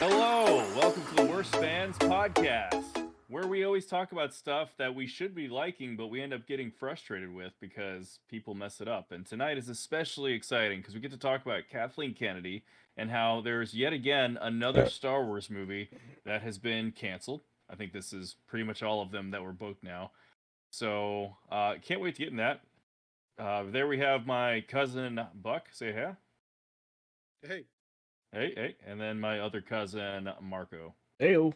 Hello, welcome to the Worst Fans podcast, where we always talk about stuff that we should be liking, but we end up getting frustrated with because people mess it up. And tonight is especially exciting because we get to talk about Kathleen Kennedy and how there's yet again another Star Wars movie that has been canceled. I think this is pretty much all of them that were booked now. So, can't wait to get in that. There we have my cousin Buck. Say hey. Hey. Hey. And then my other cousin Marco. Heyo.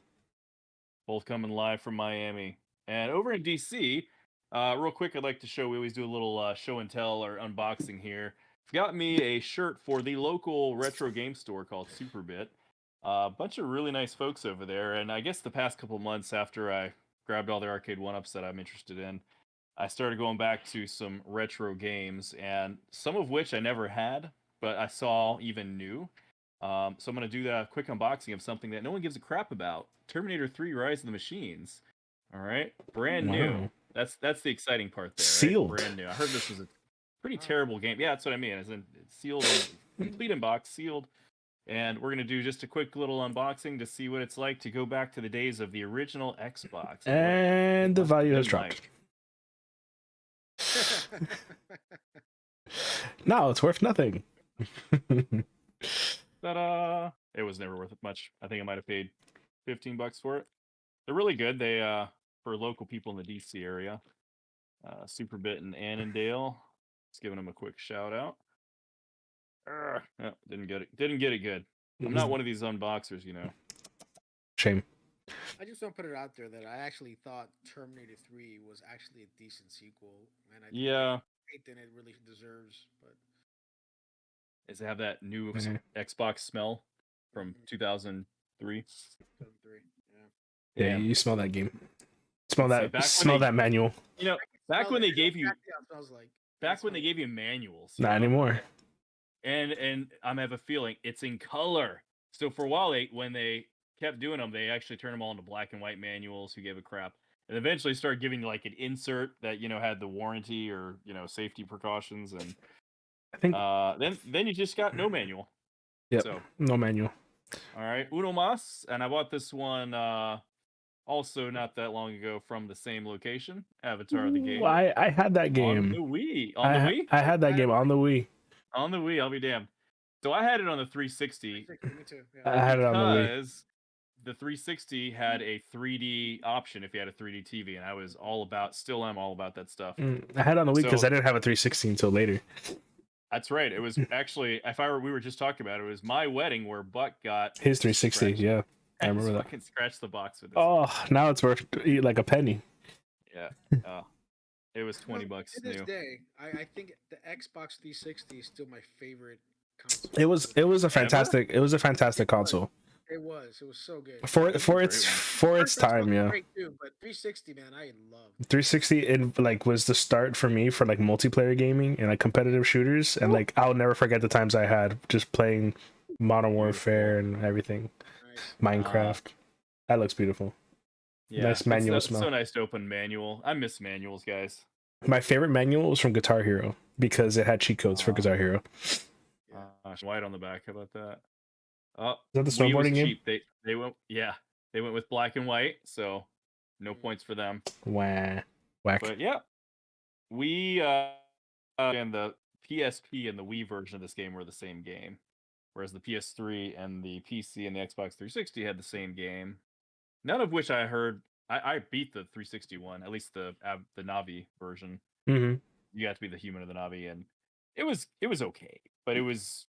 Both coming live from Miami. And over in DC, real quick, I'd like to show, we always do a little show and tell or unboxing here. I've got me a shirt for the local retro game store called Superbit. A bunch of really nice folks over there. And I guess the past couple months after I grabbed all the arcade one-ups that I'm interested in, I started going back to some retro games, and some of which I never had, but I saw even new. So I'm going to do a quick unboxing of something that no one gives a crap about. Terminator 3 Rise of the Machines. All right. Brand new. That's the exciting part there. Sealed. Right? Brand new. I heard this was a pretty terrible game. Yeah, that's what I mean. It's sealed, complete in box, sealed. And we're going to do just a quick little unboxing to see what it's like to go back to the days of the original Xbox. And the value has dropped. No, it's worth nothing. Ta-da! It was never worth it much. I think I might have paid $15 for it. They're really good. They for local people in the DC area. Superbit in Annandale. Just giving them a quick shout out. No, didn't get it. Didn't get it good. I'm not one of these unboxers, you know. Shame. I just want to put it out there that I actually thought Terminator 3 was actually a decent sequel, and I think than it really deserves. But does it have that new Xbox smell from 2003? 2003, yeah. You smell that game. Smell that. Smell that manual. You know, back when they gave you. Back when they gave you manuals. Not anymore. And I have a feeling it's in color. So for a while, when they kept doing them, they actually turned them all into black and white manuals. Who gave a crap? And eventually started giving like an insert that had the warranty or safety precautions, and I think then you just got no manual. Yeah. So no manual. All right, uno mas, and I bought this one also not that long ago from the same location, Avatar the game. I had that game on the Wii. On the Wii, I had that game on the Wii. On the Wii, I'll be damned. So I had it on the 360. 360, me too. Yeah. I had it on the Wii. Because the 360 had a 3D option if you had a 3D TV, and I was still am all about that stuff. I had it on the Wii because I didn't have a 360 until later. That's right. It was actually, we were just talking about it, it was my wedding where Buck got his 360. Yeah, I remember that. Fucking scratch the box with this. Oh, now it's worth like a penny. Yeah. It was $20 to new. this day, I think the Xbox 360 is still my favorite console. It was a fantastic console. It was so good. For its time, yeah. Great too, but 360, man, I love 360. It was the start for me for like multiplayer gaming and like competitive shooters, and like I'll never forget the times I had just playing Modern Warfare and everything. Nice. Minecraft. That looks beautiful. Yeah, nice manual it's smell. So nice to open manual. I miss manuals, guys. My favorite manual was from Guitar Hero because it had cheat codes for Guitar Hero. White on the back. How about that? Is that the snowboarding game? They went with black and white, so no points for them. Whack. But yeah, we and the PSP and the Wii version of this game were the same game, whereas the PS3 and the PC and the Xbox 360 had the same game. None of which I heard. I beat the 360 one, at least the Navi version. Mm-hmm. You got to be the human of the Navi, and it was okay, but it was,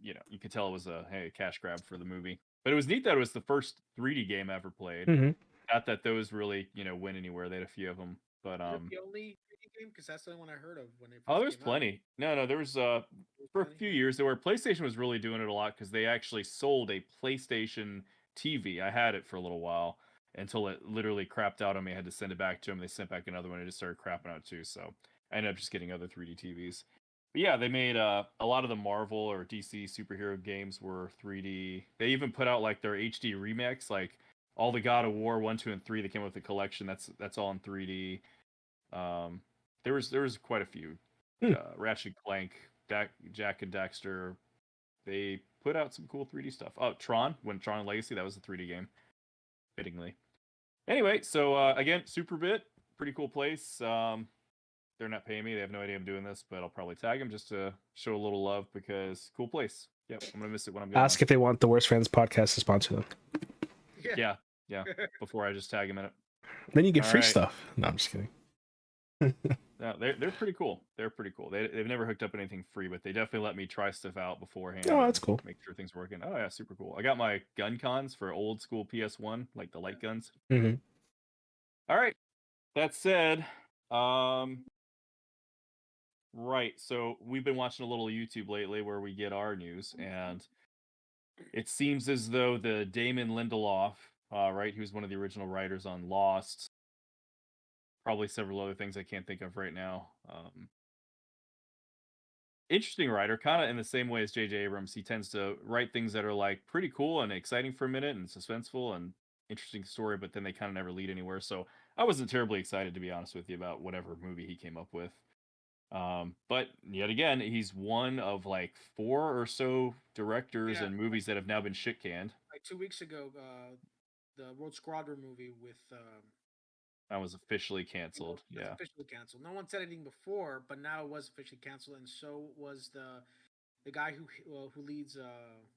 you could tell it was a cash grab for the movie. But it was neat that it was the first 3D game I ever played. Mm-hmm. Not that those really went anywhere. They had a few of them, but the only 3D game, because that's the only one I heard of when it. There's plenty. No, there was for a few years there were. PlayStation was really doing it a lot because they actually sold a PlayStation TV. I had it for a little while until it literally crapped out on me. I had to send it back to them. They sent back another one. And it just started crapping out too. So I ended up just getting other 3D TVs. But yeah, they made a lot of the Marvel or DC superhero games were 3D. They even put out like their HD remakes, like all the God of War 1, 2, and 3 that came with the collection. That's all in 3D. There was quite a few. Ratchet Clank, Jak and Daxter. They put out some cool 3D stuff. Oh, when Tron Legacy, that was a 3D game, fittingly. Anyway, so again, Superbit, pretty cool place. They're not paying me. They have no idea I'm doing this, but I'll probably tag them just to show a little love because cool place. Yep, I'm gonna miss it when I'm gone. Ask if they want the Worst Fans podcast to sponsor them. Yeah. Before I just tag them in it. Then you get free stuff. No, I'm just kidding. No, they're pretty cool. They're pretty cool. They've never hooked up anything free, but they definitely let me try stuff out beforehand. Oh, that's cool. Make sure things are working. Oh yeah, super cool. I got my gun cons for old school PS1, like the light guns. Mm-hmm. All right. That said, right. So we've been watching a little YouTube lately where we get our news, and it seems as though the Damon Lindelof, right, who's one of the original writers on Lost, probably several other things I can't think of right now. Interesting writer, kind of in the same way as J.J. Abrams. He tends to write things that are like pretty cool and exciting for a minute and suspenseful and interesting story, but then they kind of never lead anywhere. So I wasn't terribly excited, to be honest with you, about whatever movie he came up with. But yet again, he's one of like 4 or so directors and movies that have now been shit canned. Like 2 weeks ago, the Road Squadron movie with that was officially canceled. Yeah, officially canceled. No one said anything before, but now it was officially canceled, and so was the guy who leads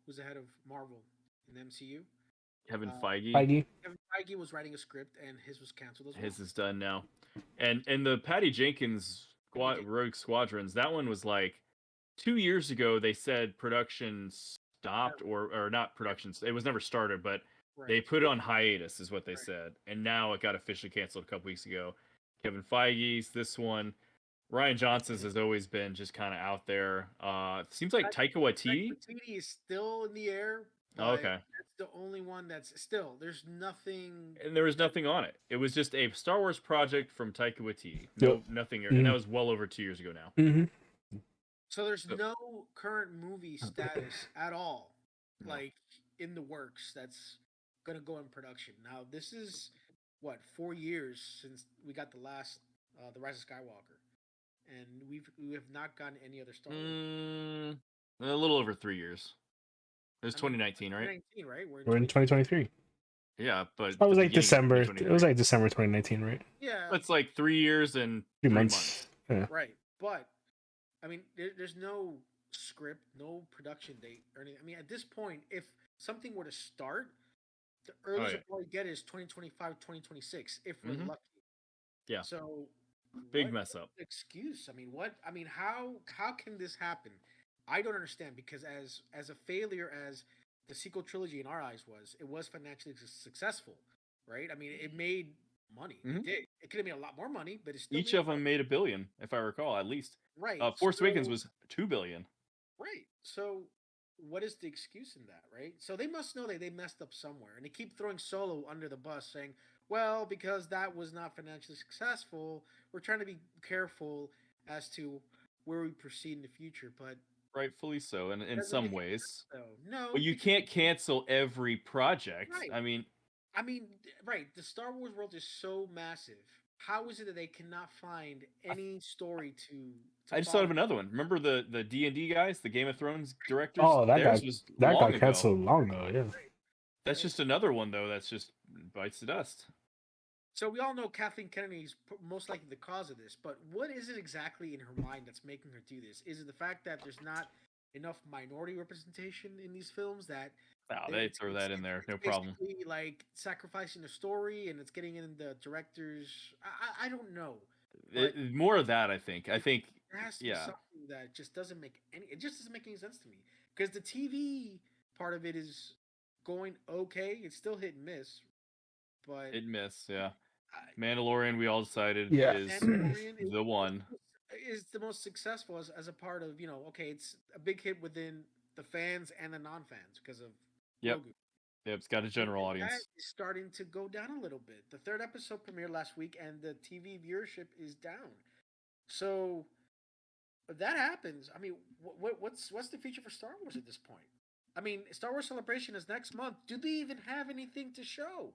who's the head of Marvel in the MCU. Kevin Feige. Kevin Feige was writing a script, and his was canceled as well. His is done now, and the Patty Jenkins Rogue Squadrons. That one was like 2 years ago. They said production stopped, or not production. It was never started, but. Right. They put it on hiatus, is what they said, and now it got officially canceled a couple weeks ago. Kevin Feige's this one. Rian Johnson's has always been just kind of out there. Seems like Taika Waititi. Waititi is still in the air. Okay, that's the only one that's still. There's nothing. And there was nothing on it. It was just a Star Wars project from Taika Waititi. Nothing, mm-hmm. And that was well over 2 years ago now. Mm-hmm. So there's no current movie status at all, like in the works. That's going to go in production. Now, this is, 4 years since we got the last, The Rise of Skywalker. And we have not gotten any other Star Wars. A little over 3 years. It was 2019, right? 2019, right? We're in 2023. Yeah, but... It was like December. It was like December 2019, right? Yeah. It's like 3 years and 3 months. Yeah. Right. But, I mean, there's no script, no production date or anything. I mean, at this point, if something were to start... The earliest we get is 2025, 2026, if we're lucky. Yeah. So big mess up. Excuse. I mean, what? I mean, how can this happen? I don't understand, because as a failure as the sequel trilogy in our eyes was, it was financially successful, right? I mean, it made money. Mm-hmm. It did. It could have made a lot more money, but it's still each of them made $1 billion, if I recall, at least. Right. Force Awakens was $2 billion. Right. So. What is the excuse in that, right? So they must know that they messed up somewhere, and they keep throwing Solo under the bus, saying, well, because that was not financially successful, we're trying to be careful as to where we proceed in the future, but... Rightfully so, and in some ways. No. Well, you can't cancel every project. Right. I mean, right, the Star Wars world is so massive. How is it that they cannot find any story to I just thought of another one. Remember the D&D guys, the Game of Thrones directors? Oh, that got canceled long ago. Yeah. That's just another one though. That's just bites the dust. So we all know Kathleen Kennedy is most likely the cause of this, but what is it exactly in her mind that's making her do this? Is it the fact that there's not enough minority representation in these films that? They throw that in there, no problem. Like sacrificing the story, and it's getting in the directors. I don't know. More of that, I think. I think there has to be something that just doesn't make any. It just doesn't make any sense to me, because the TV part of it is going okay. It's still hit and miss, but hit and miss. Yeah. Mandalorian, we all decided is the one. Is the most successful as a part of, okay, it's a big hit within the fans and the non-fans because of Grogu. Yep, it's got a general audience. That is starting to go down a little bit. The 3rd episode premiered last week, and the TV viewership is down. So, if that happens, I mean, what's the future for Star Wars at this point? I mean, Star Wars Celebration is next month. Do they even have anything to show?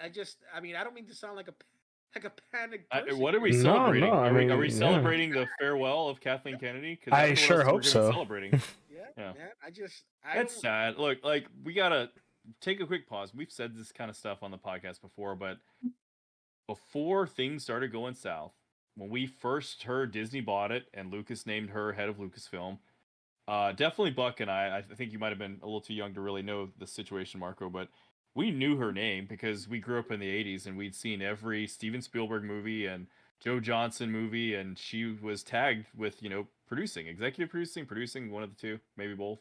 I don't mean to sound like a like a panic person. What are we No, celebrating? no, I Are we mean, yeah. celebrating the farewell of Kathleen Kennedy? Because I I don't know what sure else we're hope gonna be so. celebrating. Yeah, Yeah. man. I That's don't. sad. Look, like we gotta take a quick pause. We've said this kind of stuff on the podcast before, but before things started going south, when we first heard Disney bought it and Lucas named her head of Lucasfilm, definitely Buck and I think you might have been a little too young to really know the situation, Marco, but we knew her name because we grew up in the 80s and we'd seen every Steven Spielberg movie and Joe Johnson movie, and she was tagged with, producing, executive producing, one of the two, maybe both.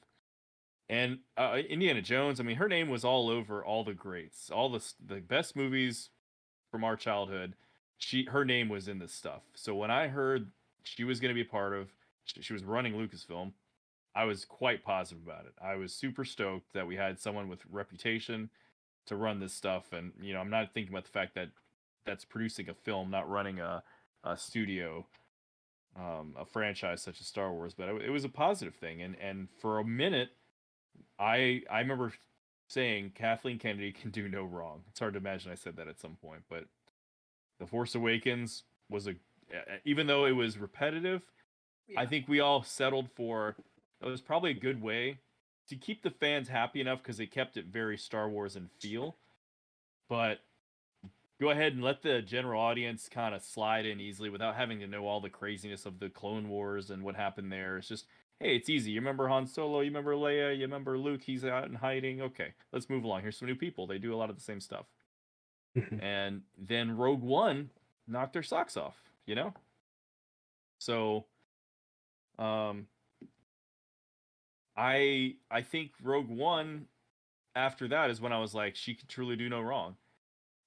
And Indiana Jones, I mean, her name was all over all the greats, all the best movies from our childhood. Her name was in this stuff. So when I heard she was going to be a part of, she was running Lucasfilm, I was quite positive about it. I was super stoked that we had someone with reputation to run this stuff, and I'm not thinking about the fact that that's producing a film, not running a studio, a franchise such as Star Wars. But it was a positive thing, and for a minute, I remember saying Kathleen Kennedy can do no wrong. It's hard to imagine I said that at some point, but The Force Awakens was even though it was repetitive, Yeah. I think we all settled for it was probably a good way to keep the fans happy enough because it kept it very Star Wars in feel. But go ahead and let the general audience kind of slide in easily without having to know all the craziness of the Clone Wars and what happened there. It's just, hey, it's easy. You remember Han Solo, you remember Leia, you remember Luke, he's out in hiding. Okay, let's move along. Here's some new people. They do a lot of the same stuff. And then Rogue One knocked their socks off, So I think Rogue One after that is when I was like, she could truly do no wrong.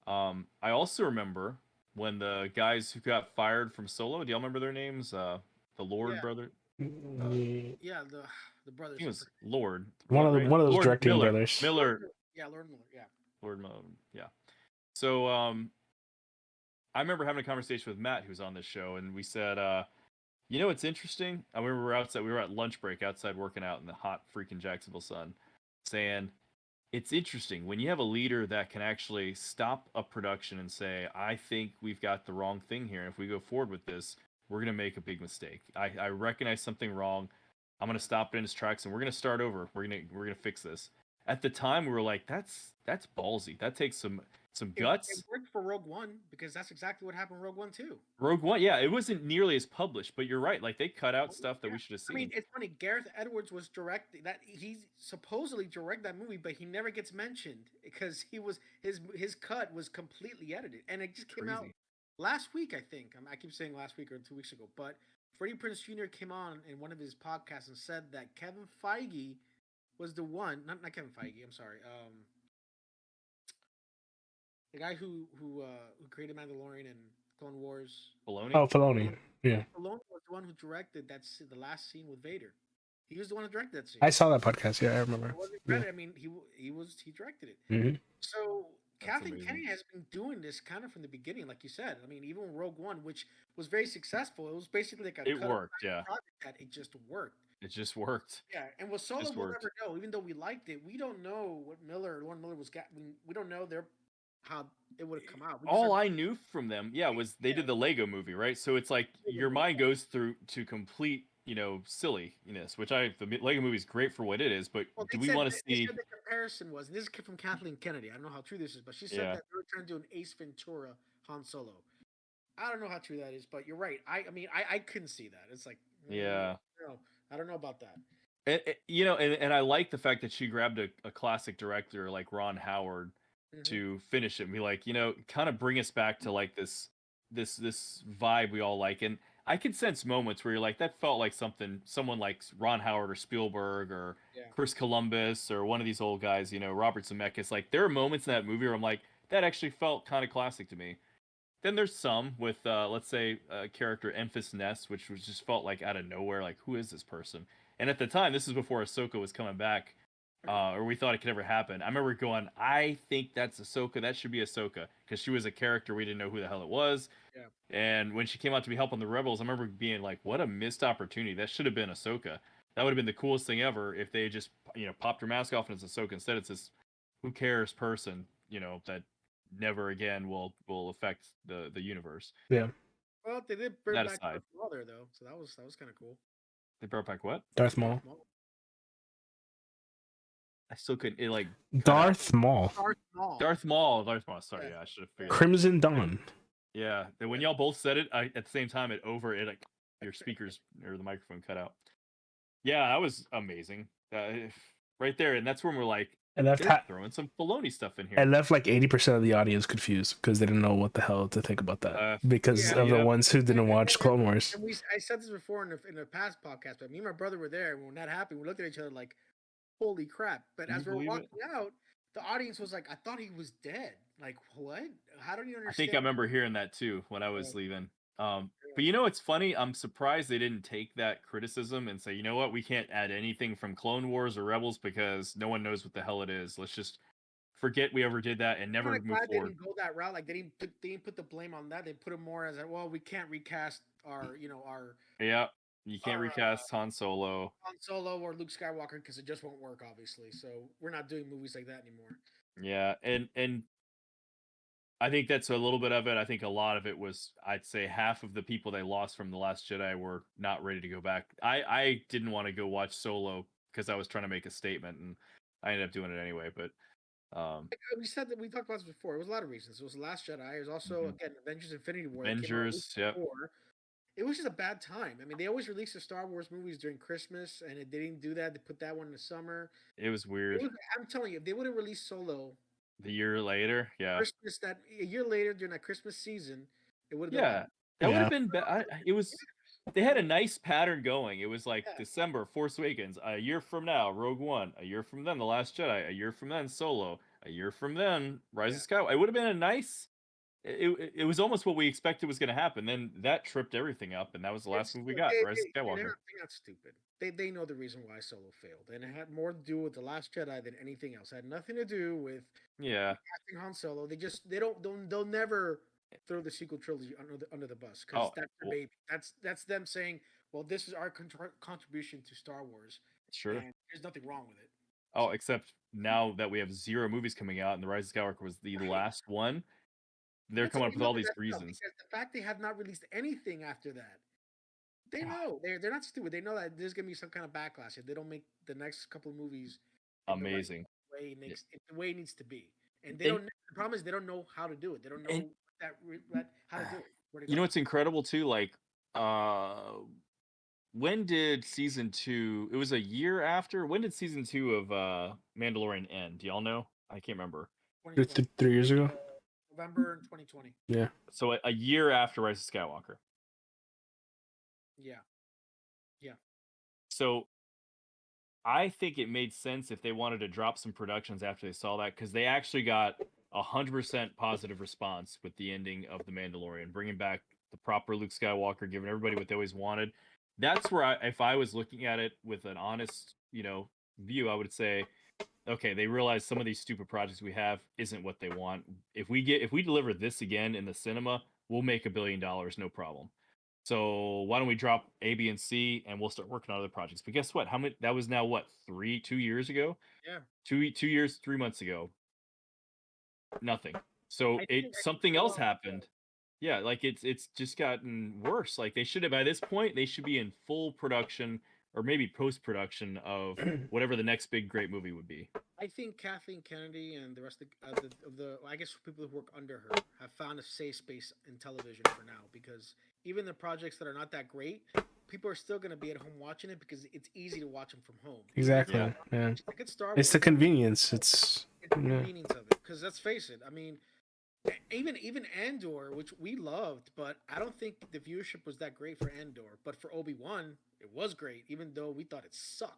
I also remember when the guys who got fired from Solo, do y'all remember their names? The Lord brother? Yeah, the brothers. He was Lord. One of those Lord directing Miller. brothers. Lord Miller, yeah. Lord Miller, yeah. So I remember having a conversation with Matt, who's on this show, and we said, it's interesting. I remember we were at lunch break outside working out in the hot freaking Jacksonville sun, saying, it's interesting when you have a leader that can actually stop a production and say, I think we've got the wrong thing here. And if we go forward with this, we're going to make a big mistake. I recognize something wrong. I'm going to stop it in its tracks and we're going to start over. We're going to fix this. At the time, we were like, that's ballsy. That takes some guts. It worked for Rogue One because that's exactly what happened in Rogue One too. Rogue One, yeah, it wasn't nearly as published, but you're right. Like they cut out stuff that we should have seen. I mean, it's funny. Gareth Edwards was directing that. He supposedly directed that movie, but he never gets mentioned because his cut was completely edited, and it just came out last week. I think I keep saying last week or 2 weeks ago, but Freddie Prinze Jr. came on in one of his podcasts and said that Kevin Feige was the one. Not Kevin Feige. I'm sorry. The guy who created Mandalorian and Clone Wars. Filoni? Oh, Filoni. Yeah. Filoni was the one who directed the last scene with Vader. He was the one who directed that scene. I saw that podcast. Yeah, I remember. I mean, he directed it. Mm-hmm. So Kathleen Kennedy has been doing this kind of from the beginning, like you said. I mean, even Rogue One, which was very successful, it was basically like it worked. Yeah, project that it just worked. It just worked. Yeah, and with Solo, we'll never know. Even though we liked it, we don't know what Lord Miller was. We don't know how it would have come out. All I knew from them, was they did the Lego movie, right? So it's like your mind goes through to complete, silliness, which the Lego movie is great for what it is, but do we want to see? The comparison was, and this is from Kathleen Kennedy. I don't know how true this is, but she said that they were trying to do an Ace Ventura Han Solo. I don't know how true that is, but you're right. I couldn't see that. It's like, I don't know about that. And I like the fact that she grabbed a classic director like Ron Howard to finish it and be like, kind of bring us back to like this vibe we all like. And I can sense moments where you're like, that felt like someone like Ron Howard or Spielberg or Chris Columbus or one of these old guys, Robert Zemeckis. Like there are moments in that movie where I'm like, that actually felt kind of classic to me. Then there's some with, let's say, character Enfys Nest, which just felt like out of nowhere, like who is this person? And at the time, this is before Ahsoka was coming back. Or we thought it could ever happen. I remember going, I think that's Ahsoka. That should be Ahsoka. Because she was a character we didn't know who the hell it was. Yeah. And when she came out to be helping the rebels, I remember being like, what a missed opportunity. That should have been Ahsoka. That would have been the coolest thing ever if they just, popped her mask off and it's Ahsoka. Instead, it's this who cares person, that never again will affect the universe. Yeah. Well, they did bring That back aside. Darth Maul there though, so that was kind of cool. They brought back what? Darth Maul. I still couldn't. It like cut out. Darth Maul. Darth Maul. Darth Maul. Sorry, yeah, I should have figured. Crimson Dawn. Yeah, when y'all both said it, at the same time, it like your speakers or the microphone cut out. Yeah, that was amazing. Right there, and that's when we're like, And left throwing some Filoni stuff in here. And left like 80% of the audience confused because they didn't know what the hell to think about that because of the ones who didn't watch Clone Wars. And I said this before in a past podcast, but me and my brother were there, and when that happened, we looked at each other like, "Holy crap!" But as we're walking out, the audience was like, "I thought he was dead." Like, what? How don't you understand? I think I remember hearing that too when I was leaving. But you know, it's funny. I'm surprised they didn't take that criticism and say, you know what, we can't add anything from Clone Wars or Rebels because no one knows what the hell it is. Let's just forget we ever did that and never move forward. They didn't go that route. Like they didn't put the blame on that. They put it more as well, we can't recast our. Yeah, you can't recast Han Solo or Luke Skywalker because it just won't work, obviously. So we're not doing movies like that anymore. Yeah, and I think that's a little bit of it. I think a lot of it was, I'd say half of the people they lost from The Last Jedi were not ready to go back. I didn't want to go watch Solo because I was trying to make a statement, and I ended up doing it anyway. But we said that we talked about this before. It was a lot of reasons. It was The Last Jedi. It was also again Avengers: Infinity War. Avengers, yep. It was just a bad time. I mean, they always released the Star Wars movies during Christmas, and they didn't do that. They put that one in the summer. It was weird. I'm telling you, if they would have released Solo the year later, Christmas, a year later during that Christmas season, it would have been. Yeah, that would have been. It was. They had a nice pattern going. It was like December, Force Awakens. A year from now, Rogue One. A year from then, The Last Jedi. A year from then, Solo. A year from then, Rise of Skywalker. It would have been a nice. It was almost what we expected was going to happen. Then that tripped everything up, and that was the last movie we got. Rise of Skywalker. They're not stupid. They know the reason why Solo failed, and it had more to do with The Last Jedi than anything else. It had nothing to do with casting Han Solo. They'll never throw the sequel trilogy under the bus because that's their baby. That's them saying, well, this is our contribution to Star Wars. Sure, and there's nothing wrong with it. Oh, except now that we have 0 movies coming out, and The Rise of Skywalker was the last one. They're coming up with all these reasons. Because the fact they have not released anything after that, they know they're not stupid. They know that there's gonna be some kind of backlash if they don't make the next couple of movies amazing the way it needs to be. And they don't. The problem is they don't know how to do it. They don't know how to do it. You know what's incredible too? Like, when did season 2? It was a year after. When did season 2 of Mandalorian end? Do y'all know? I can't remember. 3 years ago. November 2020. Yeah. So a year after Rise of Skywalker. Yeah. So I think it made sense if they wanted to drop some productions after they saw that, because they actually got 100% positive response with the ending of The Mandalorian, bringing back the proper Luke Skywalker, giving everybody what they always wanted. That's where if I was looking at it with an honest, view, I would say, okay, they realize some of these stupid projects we have isn't what they want. If we deliver this again in the cinema, we'll make $1 billion, no problem. So why don't we drop A, B, and C, and we'll start working on other projects? But guess what? That was now what, 2 years ago? Yeah. 2 years, 3 months ago. Nothing. So something else happened. Yeah, like it's just gotten worse. Like they should have, by this point, they should be in full production or maybe post-production of whatever the next big great movie would be. I think Kathleen Kennedy and the rest of the I guess people who work under her have found a safe space in television for now, because even the projects that are not that great, people are still going to be at home watching it because it's easy to watch them from home. Exactly. Yeah. It's the convenience. It's the convenience of it. Because let's face it, I mean, even Andor, which we loved, but I don't think the viewership was that great for Andor. But for Obi-Wan, it was great, even though we thought it sucked.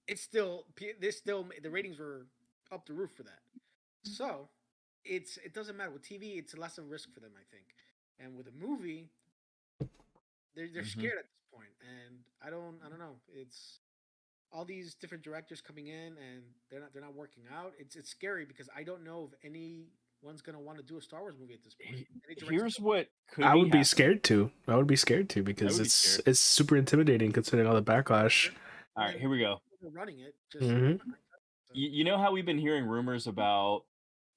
The ratings were up the roof for that. So it doesn't matter with TV. It's less of a risk for them, I think. And with a movie, they're scared at this point, and I don't know. It's all these different directors coming in, and they're not working out. It's scary because I don't know if anyone's gonna want to do a Star Wars movie at this point. Here's what I would be scared to. Because it's super intimidating considering all the backlash. All right, here we go. Running it. You know how we've been hearing rumors about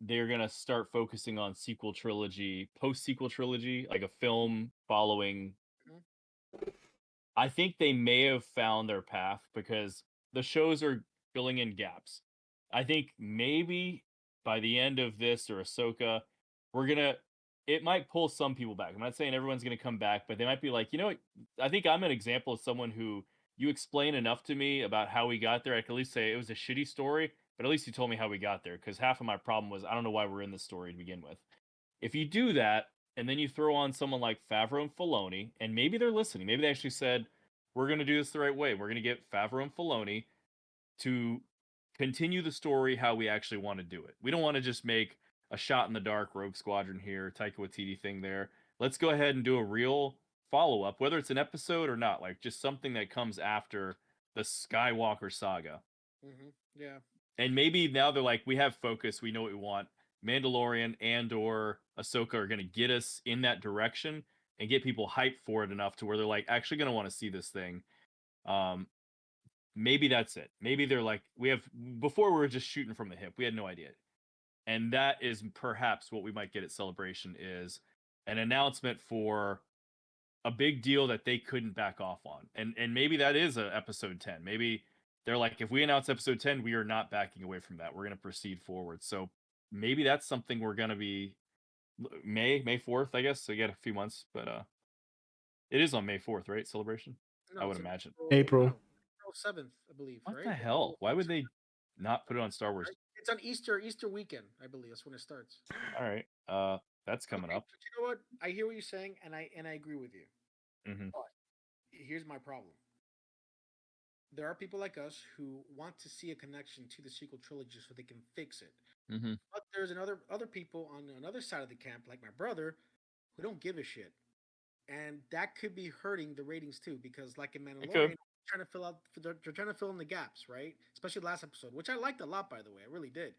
they're gonna start focusing on sequel trilogy, post-sequel trilogy, like a film following. I think they may have found their path because the shows are filling in gaps. I think maybe by the end of this or Ahsoka, it might pull some people back. I'm not saying everyone's gonna come back, but they might be like, you know what? I think I'm an example of someone who you explain enough to me about how we got there. I can at least say it was a shitty story, but at least you told me how we got there. Because half of my problem was I don't know why we're in this story to begin with. If you do that, and then you throw on someone like Favreau and Filoni, and maybe they're listening. Maybe they actually said, we're going to do this the right way. We're going to get Favreau and Filoni to continue the story how we actually want to do it. We don't want to just make a shot in the dark Rogue Squadron here, Taika Waititi thing there. Let's go ahead and do a real follow-up, whether it's an episode or not, like just something that comes after the Skywalker saga. Yeah. And maybe now they're like, we have focus, we know what we want. Mandalorian and or Ahsoka are going to get us in that direction and get people hyped for it enough to where they're like actually going to want to see this thing. Maybe that's it. Maybe they're like, before we were just shooting from the hip. We had no idea. And that is perhaps what we might get at Celebration is an announcement for a big deal that they couldn't back off on. And maybe that is a episode 10. Maybe they're like, if we announce episode 10, we are not backing away from that. We're going to proceed forward. So maybe that's something we're going to be May 4th, I guess. So you got a few months, but it is on May 4th, right? Celebration. No, I would it's imagine. April. No, April 7th, I believe. What Right? the hell? Why would they not put it on Star Wars? It's on Easter weekend, I believe. That's when it starts. All right. That's coming up. But you know what? I hear what you're saying, and I agree with you. Mm-hmm. But here's my problem. There are people like us who want to see a connection to the sequel trilogy so they can fix it. Mm-hmm. But there's other people on another side of the camp, like my brother, who don't give a shit, and that could be hurting the ratings too. Because like in Mandalorian, they're trying to fill in the gaps, right? Especially the last episode, which I liked a lot, by the way, I really did.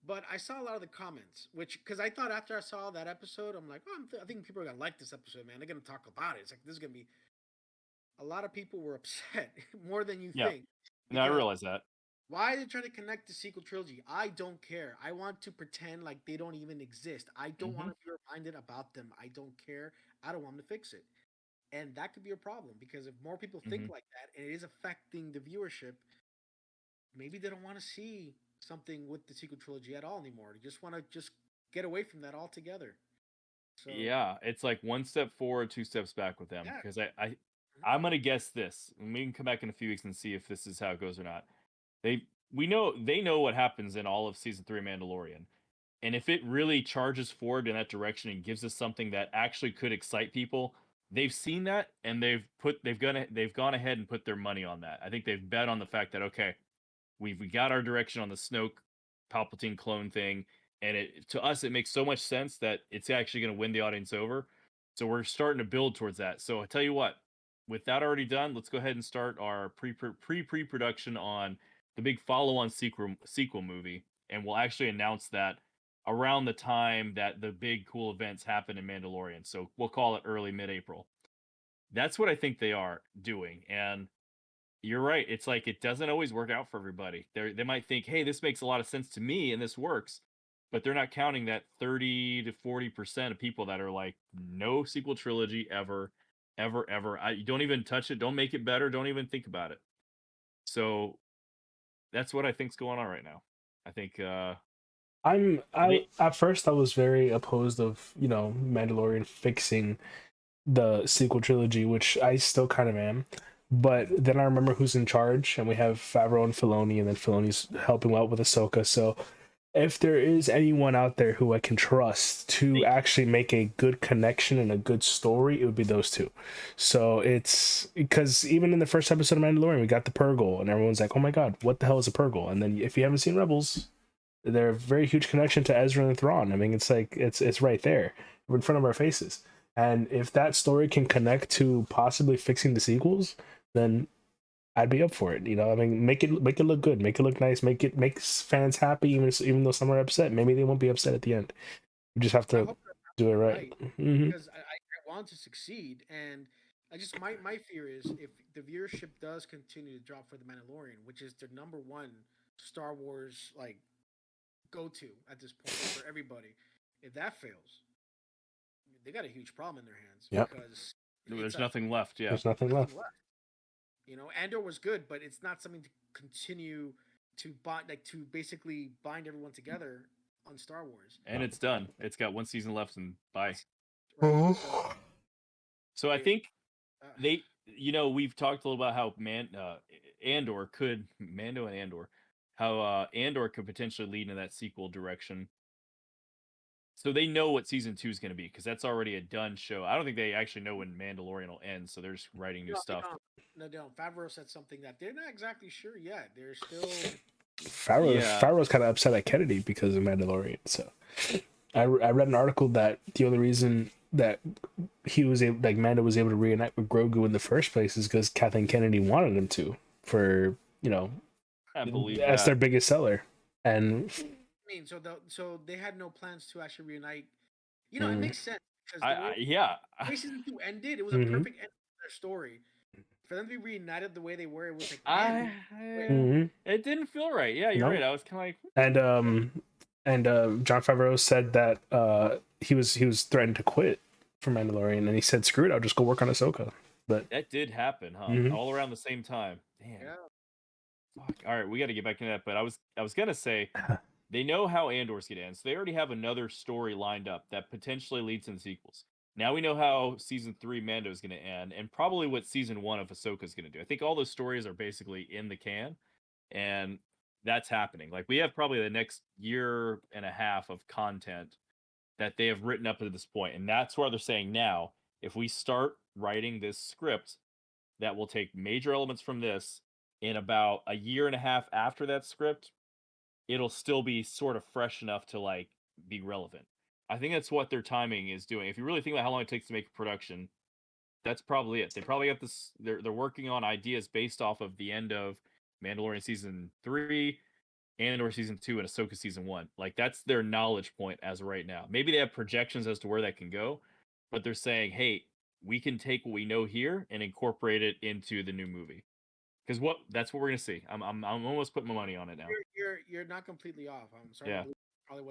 But I saw a lot of the comments, because I thought after I saw that episode, I'm like, I think people are gonna like this episode, man. They're gonna talk about it. It's like this is gonna be. A lot of people were upset more than you think. No, I realize that. Why are they trying to connect the sequel trilogy? I don't care. I want to pretend like they don't even exist. I don't want to be reminded about them. I don't care. I don't want them to fix it. And that could be a problem because if more people think like that and it is affecting the viewership, maybe they don't want to see something with the sequel trilogy at all anymore. They just want to just get away from that altogether. So yeah, it's like one step forward, two steps back with them. Because I'm gonna guess this, and we can come back in a few weeks and see if this is how it goes or not. They know what happens in all of season 3 of Mandalorian. And if it really charges forward in that direction and gives us something that actually could excite people, they've seen that and they've gone ahead and put their money on that. I think they've bet on the fact that okay, we got our direction on the Snoke Palpatine clone thing, and to us it makes so much sense that it's actually going to win the audience over. So we're starting to build towards that. So I tell you what, with that already done, let's go ahead and start our pre-production on the big follow-on sequel movie, and we'll actually announce that around the time that the big cool events happen in Mandalorian. So we'll call it early mid-April. That's what I think they are doing. And you're right. It's like it doesn't always work out for everybody. They might think, "Hey, this makes a lot of sense to me and this works." But they're not counting that 30 to 40% of people that are like, "No sequel trilogy ever, ever, ever. You don't even touch it. Don't make it better. Don't even think about it." So that's what I think's going on right now. I think at first I was very opposed of, Mandalorian fixing the sequel trilogy, which I still kind of am. But then I remember who's in charge, and we have Favreau and Filoni, and then Filoni's helping out with Ahsoka. So if there is anyone out there who I can trust to actually make a good connection and a good story, it would be those two. So it's because even in the first episode of Mandalorian, we got the Purgle, and everyone's like, "Oh my god, what the hell is a Purgle?" And then if you haven't seen Rebels, they're a very huge connection to Ezra and Thrawn. I mean, it's like it's right there, in front of our faces. And if that story can connect to possibly fixing the sequels, then I'd be up for it. I mean, make it look good, make it look nice, make fans happy, even though some are upset. Maybe they won't be upset at the end. You just have to do it right. Because I want to succeed, and I just my fear is if the viewership does continue to drop for the Mandalorian, which is their number one Star Wars go-to at this point for everybody. If that fails, they got a huge problem in their hands Yep. because There's nothing left. Yeah. There's nothing left. You know, Andor was good, but it's not something to continue to bind, like to basically bind everyone together on Star Wars. And it's done. It's got one season left, and bye. Right? So I think they, we've talked a little about how Mando and Andor, how Andor could potentially lead in that sequel direction. So they know what season 2 is going to be because that's already a done show. I don't think they actually know when Mandalorian will end, so they're just writing new stuff. No, Favreau said something that they're not exactly sure yet. They're still. Favreau's kind of upset at Kennedy because of Mandalorian. So I read an article that the only reason that he was able, like Mando was able to reunite with Grogu in the first place is because Kathleen Kennedy wanted him to, for I believe that's their biggest seller. And I mean, so they had no plans to actually reunite. You know, it makes sense because the way season 2 ended, it was a perfect end to their story. For them to be reunited the way they were, it was like it didn't feel right. Yeah, you're right. I was kind of like, and Jon Favreau said that he was threatened to quit for Mandalorian, and he said, "Screw it, I'll just go work on Ahsoka." But that did happen, huh? All around the same time. Damn. Yeah. Fuck. All right, we got to get back into that. But I was gonna say, they know how Andor's gonna end, so they already have another story lined up that potentially leads in sequels. Now we know how season 3 Mando is going to end, and probably what season 1 of Ahsoka is going to do. I think all those stories are basically in the can, and that's happening. Like, we have probably the next year and a half of content that they have written up to this point, and that's where they're saying now, if we start writing this script that will take major elements from this in about a year and a half after that script, it'll still be sort of fresh enough to like be relevant. I think that's what their timing is doing. If you really think about how long it takes to make a production, that's probably it. They probably got this. They're working on ideas based off of the end of Mandalorian season 3 and/or season 2 and Ahsoka season 1. Like, that's their knowledge point as of right now. Maybe they have projections as to where that can go, but they're saying, "Hey, we can take what we know here and incorporate it into the new movie." Because that's what we're gonna see. I'm almost putting my money on it now. You're not completely off. I'm sorry. Yeah. Probably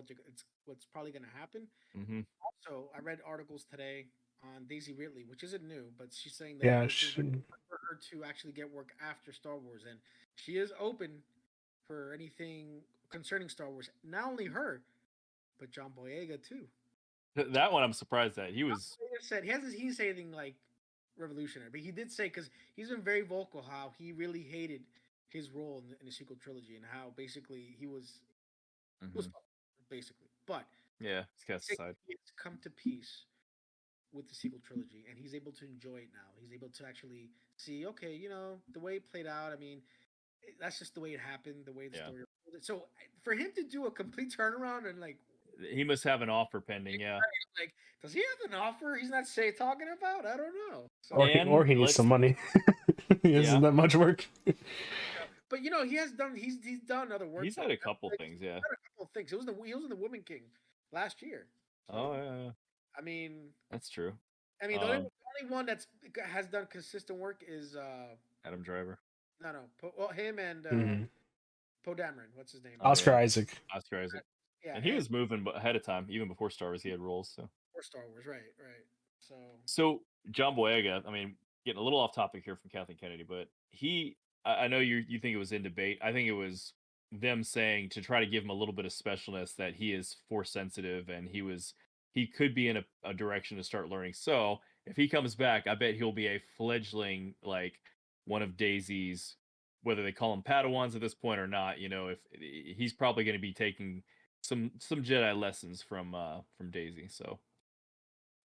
what's probably going to happen. Mm-hmm. Also, I read articles today on Daisy Ridley, which isn't new, but she's saying that for her to actually get work after Star Wars, and she is open for anything concerning Star Wars. Not only her, but John Boyega too. That one I'm surprised that he was. Said he didn't say anything like revolutionary, but he did say, because he's been very vocal, how he really hated his role in the sequel trilogy and how basically he was basically, but yeah, it's cast aside. He's come to peace with the sequel trilogy, and he's able to enjoy it now. He's able to actually see, okay, the way it played out. I mean, that's just the way it happened, the way the story. So for him to do a complete turnaround and like, he must have an offer pending. Yeah. Like, does he have an offer he's not talking about? I don't know. So, or he needs some money. He hasn't done much work. But he has done. He's done other work. He's had a couple things. Yeah. He's had a couple things. He was in the Woman King last year. So, oh yeah. I mean, that's true. I mean, the only one has done consistent work is Adam Driver. No. Him and Poe Dameron. What's his name? Oscar Isaac. Oscar Isaac. Yeah, and he was moving ahead of time, even before Star Wars. He had roles. So. Before Star Wars, right. So John Boyega. I mean, getting a little off topic here from Kathleen Kennedy, but I know you think it was in debate. I think it was them saying to try to give him a little bit of specialness that he is force sensitive and he could be in a direction to start learning. So if he comes back, I bet he'll be a fledgling, like one of Daisy's, whether they call him Padawans at this point or not. If he's probably going to be taking some Jedi lessons from Daisy. So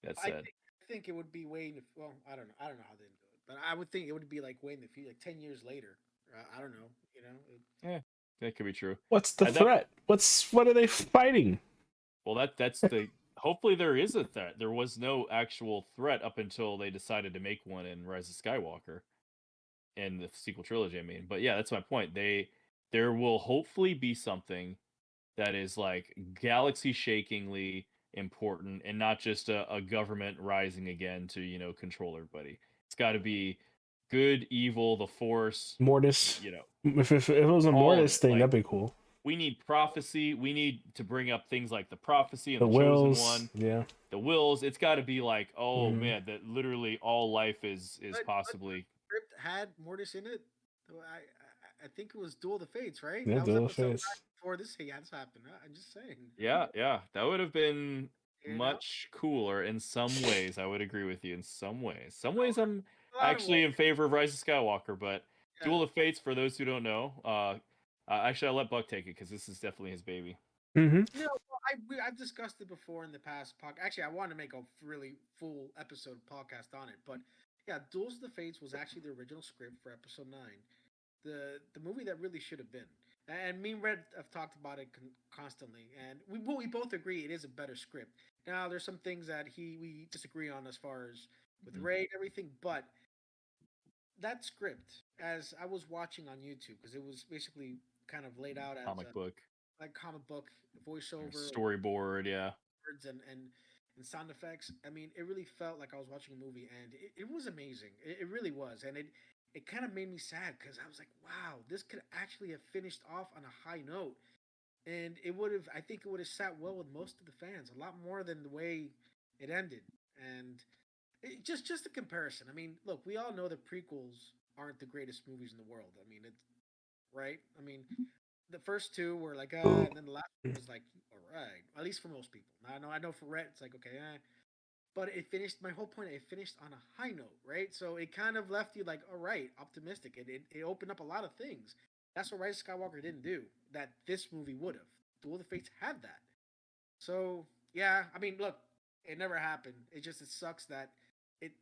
that's said. I think it would be way in the, well, I don't know how they do it, but I would think it would be like way in the future, like 10 years later. I don't know, Yeah, that could be true. What's the threat? What are they fighting? Well, that's the. Hopefully, there is a threat. There was no actual threat up until they decided to make one in Rise of Skywalker, in the sequel trilogy. I mean, but yeah, that's my point. There will hopefully be something that is like galaxy-shakingly important, and not just a government rising again to control everybody. It's got to be good, evil, the Force, Mortis. If it was a Mortis thing, that'd be cool. we need prophecy. We need to bring up things like the prophecy and The the chosen wills, one, yeah. the wills. It's got to be like, oh Mhm. man, that literally all life is But possibly. script had Mortis in it. So I think it was Duel of the Fates, right? Yeah, That was Duel of episode 9 Fates. before this happened. I'm just saying. Yeah, yeah, that would have been You know, much cooler in some ways. I would agree with you in some ways. Some a ways I'm lot of actually ways. in favor of Rise of Skywalker, but Yeah. Duel of Fates, for those who don't know, actually I'll let Buck take it because this is definitely his baby. Mm-hmm. No, well, I've discussed it before in the past podcast. Actually, I want to make a really full episode podcast on it, but yeah, Duels of the Fates was actually the original script for episode 9, the movie that really should have been. And me and Red have talked about it constantly, and we both agree it is a better script. Now, there's some things that we disagree on as far as with Ray and everything, but that script, as I was watching on YouTube, because it was basically kind of laid out as Comic book, like comic book voiceover, storyboard, yeah. words and sound effects. I mean, it really felt like I was watching a movie, and it was amazing. It really was, and it kind of made me sad because I was like, wow, this could actually have finished off on a high note, and it would have. I think it would have sat well with most of the fans, a lot more than the way it ended. And just a comparison. I mean, look, we all know the prequels aren't the greatest movies in the world. I mean, it's right. I mean, the first two were like, and then the last one was like, all right, at least for most people. I know for Rhett, it's like, okay, but it finished. My whole point, it finished on a high note, right? So it kind of left you like, all right, optimistic. It opened up a lot of things. That's what Rise of Skywalker didn't do. That this movie would have. Duel of the Fates had that. So yeah, I mean, look, it never happened. It sucks that it.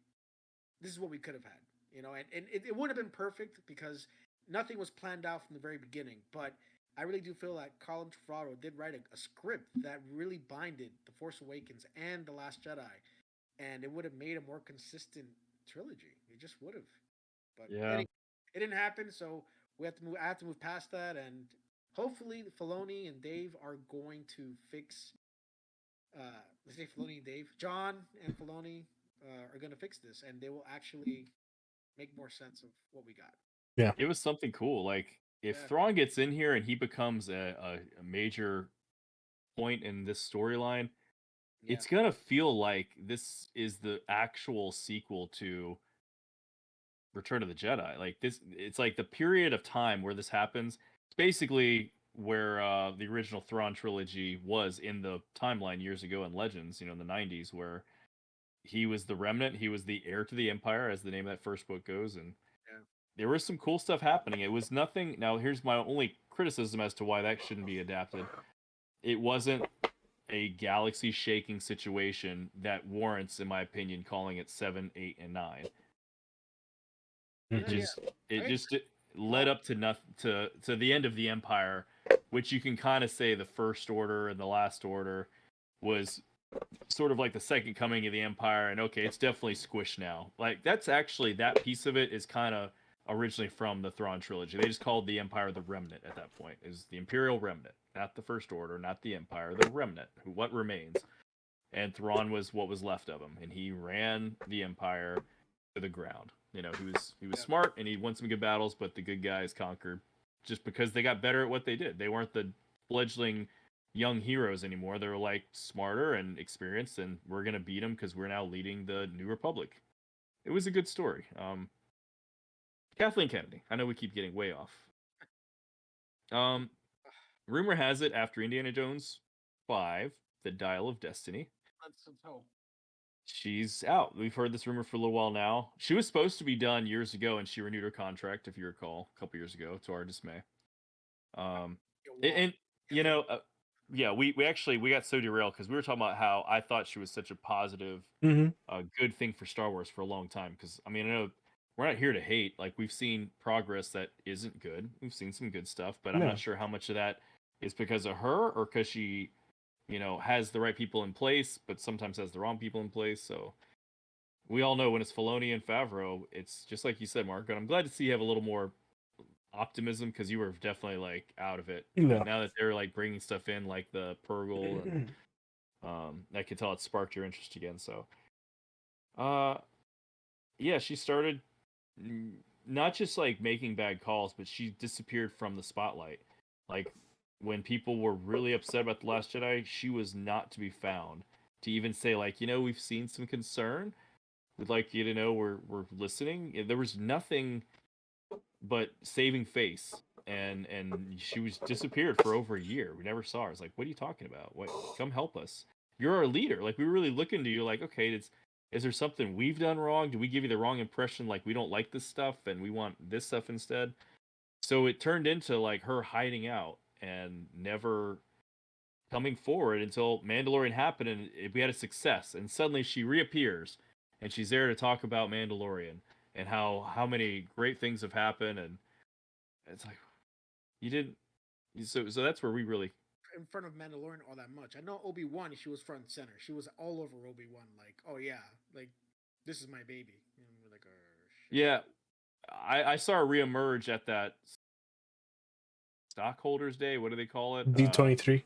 This is what we could have had, and it would have been perfect because nothing was planned out from the very beginning. But I really do feel like Colin Trevorrow did write a script that really binded The Force Awakens and The Last Jedi, and it would have made a more consistent trilogy. It just would have. But Yeah. anyway, it didn't happen, so we have to move. I have to move past that, and hopefully, Filoni and Dave are going to fix. Let's say Filoni and Dave, John and Filoni are going to fix this, and they will actually make more sense of what we got. Yeah, it was something cool. Like if Yeah. Thrawn gets in here and he becomes a major point in this storyline, Yeah. it's gonna feel like this is the actual sequel to Return of the Jedi. Like this, it's like the period of time where this happens. It's basically where the original Thrawn trilogy was in the timeline years ago in Legends, in the 90s, where he was the remnant, he was the heir to the Empire, as the name of that first book goes, and Yeah. there was some cool stuff happening. It was nothing. Now, here's my only criticism as to why that shouldn't be adapted. It wasn't a galaxy-shaking situation that warrants, in my opinion, calling it 7, 8, and 9. Mhm. It just led up to nothing to the end of the Empire, which you can kind of say the First Order and the Last Order was sort of like the second coming of the Empire, and okay, it's definitely squished now. Like that's actually that piece of it is kind of originally from the Thrawn trilogy. They just called the Empire the Remnant at that point. Is the Imperial Remnant, not the First Order, not the Empire, the Remnant, what remains. And Thrawn was what was left of him, and he ran the Empire to the ground. He was smart and he won some good battles, but the good guys conquered just because they got better at what they did. They weren't the fledgling young heroes anymore. They were like smarter and experienced, and we're gonna beat them because we're now leading the New Republic. It was a good story. Kathleen Kennedy. I know we keep getting way off. Rumor has it after Indiana Jones 5, The Dial of Destiny, Let's hope. she's out. We've heard this rumor for a little while now. She was supposed to be done years ago, and she renewed her contract, if you recall, a couple years ago, to our dismay. And yeah, we got so derailed because we were talking about how I thought she was such a positive, good thing for Star Wars for a long time. Because I mean, I know we're not here to hate. Like we've seen progress that isn't good. We've seen some good stuff, but I'm Yeah. not sure how much of that is because of her or because she, has the right people in place, but sometimes has the wrong people in place. So we all know when it's Filoni and Favreau, it's just like you said, Mark. And I'm glad to see you have a little more optimism because you were definitely like out of it. Yeah. But now that they're like bringing stuff in like the Purgle, and I can tell it sparked your interest again. So, yeah, she started not just like making bad calls, but she disappeared from the spotlight. Like when people were really upset about The Last Jedi, she was not to be found. To even say, like, we've seen some concern. We'd like you to know we're listening. There was nothing but saving face. And she was disappeared for over a year. We never saw her. It's like, what are you talking about? What? Come help us. You're our leader. Like, we were really looking to you. Like, okay, is there something we've done wrong? Do we give you the wrong impression? Like, we don't like this stuff and we want this stuff instead. So it turned into like her hiding out and never coming forward until Mandalorian happened and we had a success. And suddenly she reappears and she's there to talk about Mandalorian and how many great things have happened. And it's like, you didn't. So that's where we really. In front of Mandalorian all that much. I know Obi-Wan, she was front and center. She was all over Obi-Wan, like, oh yeah, like, this is my baby. And we're like, shit. Yeah, I saw her reemerge at that Stockholders Day. What do they call it? D23.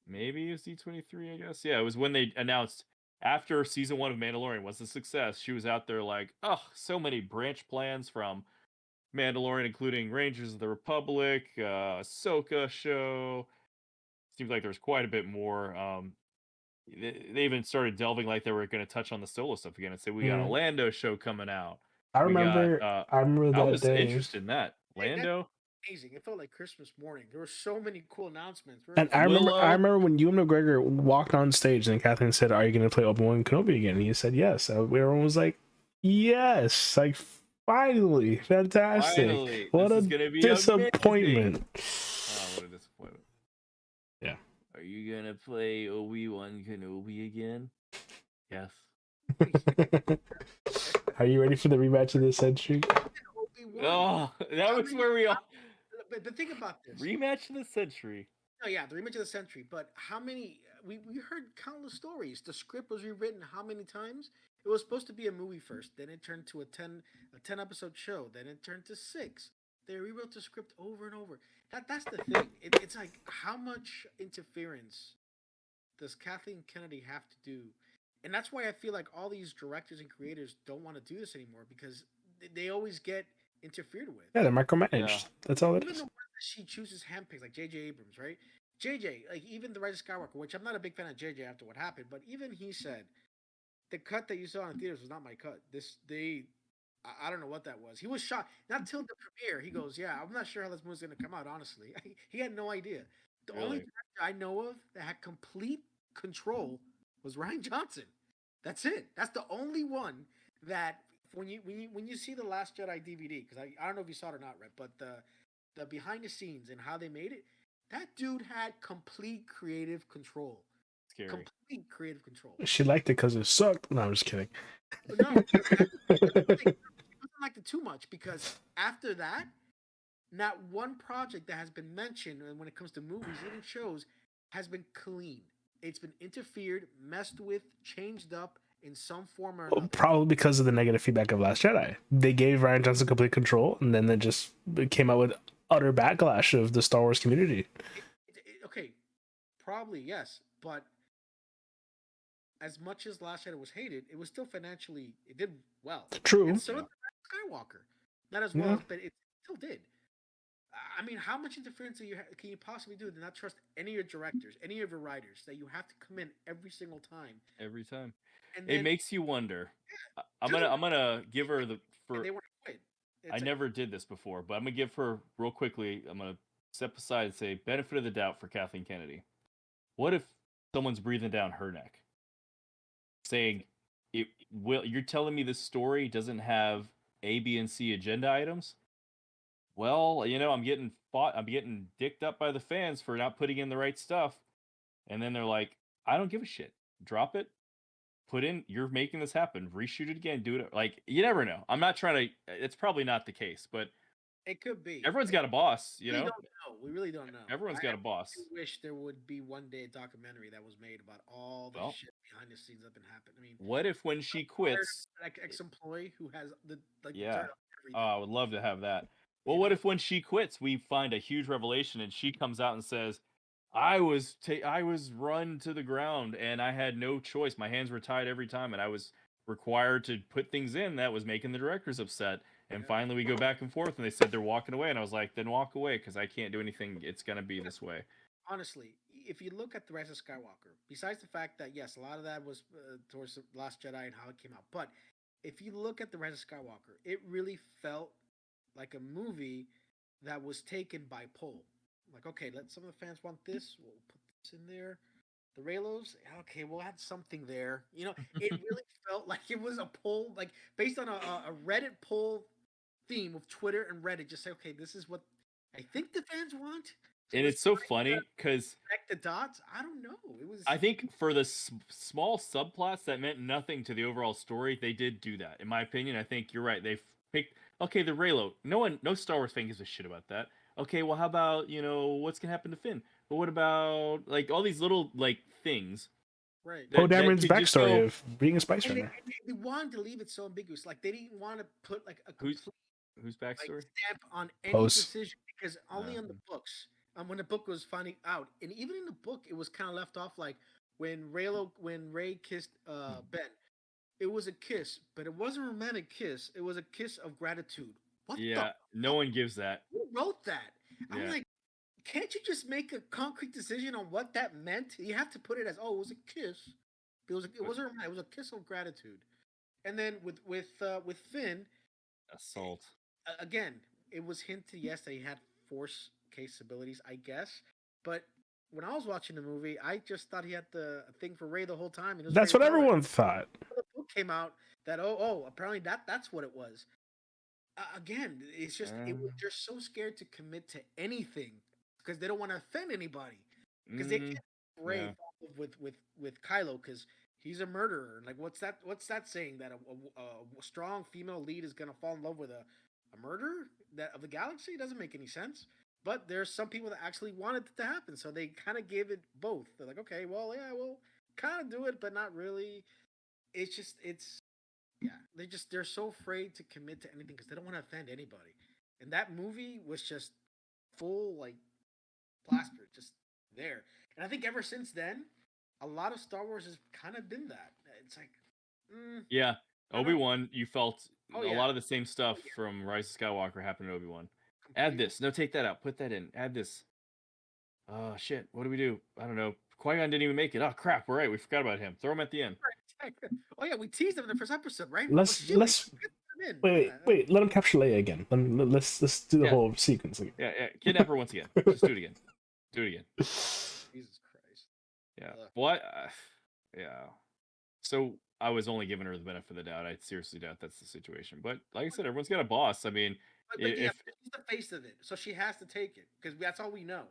Maybe it was D23, I guess. Yeah, it was when they announced after season 1 of Mandalorian was a success. She was out there like, oh, so many branch plans from Mandalorian, including Rangers of the Republic, Ahsoka show. Seems like there's quite a bit more. They even started delving like they were going to touch on the solo stuff again and say we got a Lando show coming out. I remember I was day. interested in that. Lando. Amazing. It felt like Christmas morning. There were so many cool announcements. And I remember when Ewan McGregor walked on stage and Kathleen said, "Are you going to play Obi-Wan Kenobi again?" And he said, "Yes." Everyone was like, "Yes!" Like, finally, fantastic. Finally. What a disappointment! Oh, what a disappointment. Yeah. Are you gonna play Obi-Wan Kenobi again? Yes. Are you ready for the rematch of the century? Oh, that was where we all. But think about this. Rematch of the century. Oh yeah, the rematch of the century. But how many? We heard countless stories. The script was rewritten how many times? It was supposed to be a movie first. Then it turned to a 10 episode show. Then it turned to 6. They rewrote the script over and over. That's the thing. It's like, how much interference does Kathleen Kennedy have to do? And that's why I feel like all these directors and creators don't want to do this anymore, because they always get interfered with. Yeah, they're micromanaged. Yeah. That's all it even is. the ones that she chooses handpicks, like J.J. Abrams, right? J.J., like, even the Rise of Skywalker, which I'm not a big fan of J.J. after what happened, but even he said, the cut that you saw in theaters was not my cut. I don't know what that was. He was shocked. Not till the premiere, he goes, yeah, I'm not sure how this movie's going to come out, honestly. He had no idea. The only director I know of that had complete control was Rian Johnson. That's it. That's the only one that when you see the Last Jedi DVD, because I don't know if you saw it or not, Rep, but the behind the scenes and how they made it, that dude had complete creative control. Scary. Complete creative control. She liked it because it sucked. No, I'm just kidding. No, I wasn't like it too much, because after that, not one project that has been mentioned, and when it comes to movies, even shows, has been clean. It's been interfered, messed with, changed up in some form or another. Probably because of the negative feedback of Last Jedi. They gave Rian Johnson complete control, and then they just came out with utter backlash of the Star Wars community. Okay, probably, yes. But as much as Last Jedi was hated, it was still financially, it did well. True. And so did Skywalker. Not as well, but it still did. I mean, how much interference can you possibly do to not trust any of your directors, any of your writers, that you have to come in every single time? Every time. And it makes you wonder. Yeah, I'm gonna give her the for. They want to quit. I never did this before, but I'm gonna give her real quickly. I'm gonna step aside and say benefit of the doubt for Kathleen Kennedy. What if someone's breathing down her neck, saying, you're telling me this story doesn't have A, B, and C agenda items? Well, I'm getting dicked up by the fans for not putting in the right stuff. And then they're like, I don't give a shit. Drop it. You're making this happen. Reshoot it again. Do it. Like, you never know. I'm not trying to, it's probably not the case, but it could be. Everyone's got a boss, We don't know. We really don't know. Everyone's got a boss. I wish there would be one day a documentary that was made about all the shit behind the scenes that been happening. I mean, what if when she quits, like ex-employee who has the I would love to have that. Well, what if when she quits, we find a huge revelation and she comes out and says, I was run to the ground and I had no choice. My hands were tied every time and I was required to put things in that was making the directors upset. And finally, we go back and forth, and they said they're walking away, and I was like, then walk away, because I can't do anything. It's gonna be this way. Honestly, if you look at the Rise of Skywalker, besides the fact that yes, a lot of that was towards the Last Jedi and how it came out, but if you look at the Rise of Skywalker, it really felt like a movie that was taken by poll. Like, okay, let some of the fans want this, we'll put this in there. The Raylos, okay, we'll add something there. You know, it really felt like it was a poll, like based on a Reddit poll theme of Twitter and Reddit. Just say, okay, this is what I think the fans want. So And let's it's so try to funny because connect the dots. I don't know. It was. I think for the small subplots that meant nothing to the overall story, they did do that. In my opinion, I think you're right. They picked, okay, the Raylo. No Star Wars fan gives a shit about that. Okay, well, how about, what's gonna happen to Finn? But what about like all these little like things? Right. Poe that Dameron's could just backstory go, of being a spice And runner. they wanted to leave it so ambiguous. Like they didn't want to put like a who's complete whose like backstory? stamp on any Post. decision because only on the books. When the book was finding out, and even in the book, it was kind of left off like when Ray kissed Ben. It was a kiss, but it wasn't a romantic kiss. It was a kiss of gratitude. What Yeah, the? no one gives that. Who wrote that? I'm Yeah. like, can't you just make a concrete decision on what that meant? You have to put it as, oh, it was a kiss. It wasn't romantic. It was a kiss of gratitude. And then with Finn, Assault. again, it was hinted, yes, that he had force case abilities, I guess. But when I was watching the movie, I just thought he had the thing for Ray the whole time. And it was That's very what thorough. everyone thought. The book came out that apparently that's what it was. Again, it's just they're so scared to commit to anything because they don't want to offend anybody because they can't Ray fall in love with Kylo because he's a murderer. Like what's that saying that a strong female lead is gonna fall in love with a murderer that of the galaxy? It doesn't make any sense. But there's some people that actually wanted it to happen, so they kind of gave it both. They're like, okay, well, yeah, we'll kind of do it, but not really. Yeah, they're so afraid to commit to anything because they don't want to offend anybody. And that movie was just full like plaster, just there. And I think ever since then, a lot of Star Wars has kind of been that. It's like, yeah, Obi-Wan, you felt a lot of the same stuff yeah. from Rise of Skywalker happened to Obi-Wan. Add this. No, take that out. Put that in. Add this. Oh shit! What do we do? I don't know. Qui-Gon didn't even make it. Oh crap! We're right. We forgot about him. Throw him at the end. Oh yeah, we teased him in the first episode, right? Let's wait. Let him capture Leia again. Let's do the whole sequence again. Yeah. Kidnap her once again. Just do it again. Do it again. Jesus Christ. Yeah. What? Yeah. So I was only giving her the benefit of the doubt. I seriously doubt that's the situation. But like I said, everyone's got a boss. I mean, but yeah, she's the face of it, so she has to take it because that's all we know.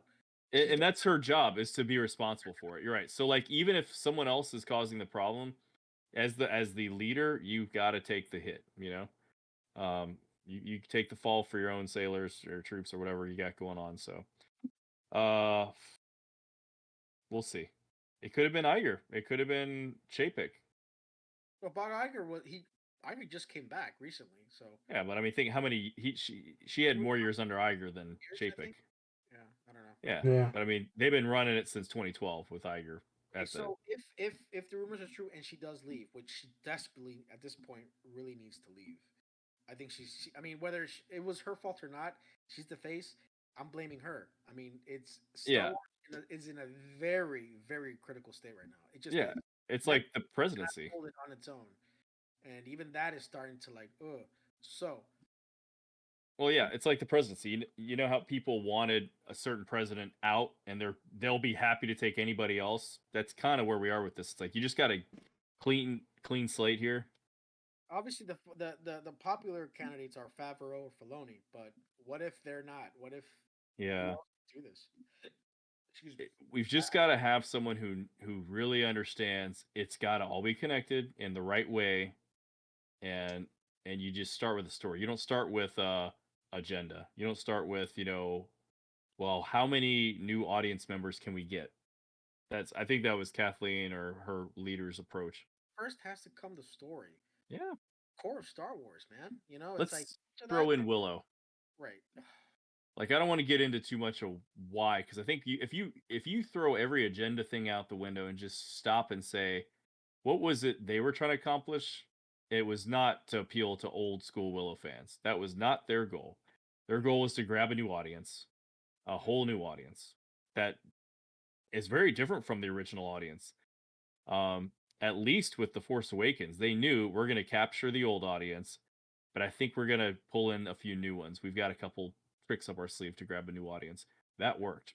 And that's her job, is to be responsible for it. You're right. So like, even if someone else is causing the problem, as the leader, you got to take the hit. You take the fall for your own sailors or troops or whatever you got going on. So, we'll see. It could have been Iger. It could have been Chapek. Well, Bob Iger Iger just came back recently, so yeah. But I mean, think how many she had more years under Iger than Chapek. Yeah, I don't know. Yeah. But I mean, they've been running it since 2012 with Iger. So if the rumors are true and she does leave, which she desperately at this point really needs to leave, I think I mean, whether it was her fault or not, she's the face. I'm blaming her. I mean, it's Star Wars is in a very, very critical state right now. It just it's like the presidency. Hold it on its own, and even that is starting to like, so. Well, yeah, it's like the presidency. You know how people wanted a certain president out, and they'll be happy to take anybody else. That's kind of where we are with this. It's like you just got a clean slate here. Obviously, the popular candidates are Favreau or Filoni, but what if they're not? What if do this? Excuse me. We've just got to have someone who really understands. It's got to all be connected in the right way, and you just start with a story. You don't start with agenda. You don't start with, well, how many new audience members can we get? I think that was Kathleen or her leader's approach. First has to come the story. Yeah. Core of Star Wars, man. Let's it's like throw in Willow. Right. Like, I don't want to get into too much of why, because I think if you throw every agenda thing out the window and just stop and say, what was it they were trying to accomplish? It was not to appeal to old school Willow fans. That was not their goal. Their goal was to grab a new audience, a whole new audience that is very different from the original audience. At least with The Force Awakens, they knew we're going to capture the old audience, but I think we're going to pull in a few new ones. We've got a couple tricks up our sleeve to grab a new audience. That worked.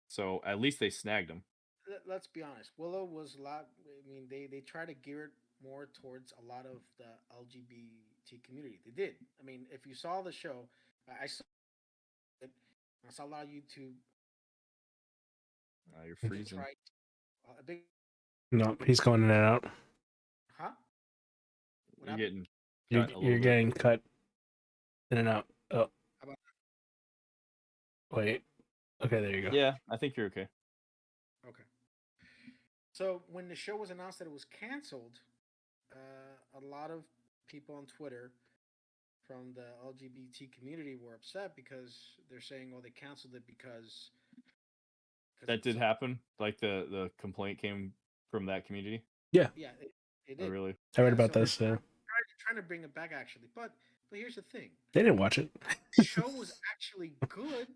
So at least they snagged them. Let's be honest. Willow was a lot. I mean, they try to gear it more towards a lot of the LGBT community. They did. I mean, if you saw the show, I saw it. I saw a lot of YouTube. You're freezing. Try a big. No, he's going in and out. Huh? You're getting You're, cut a you're little bit. getting cut in and out. Oh, How about wait. Okay, there you go. Yeah, I think you're okay. okay? So when the show was announced that it was canceled, a lot of people on Twitter from the LGBT community were upset because they're saying, "Oh, they canceled it because." That did happen. Like the complaint came from that community. Yeah, it Oh, did. really? I read Yeah, about so this. trying to bring it back actually, but here's the thing: They didn't watch it. the show was actually good.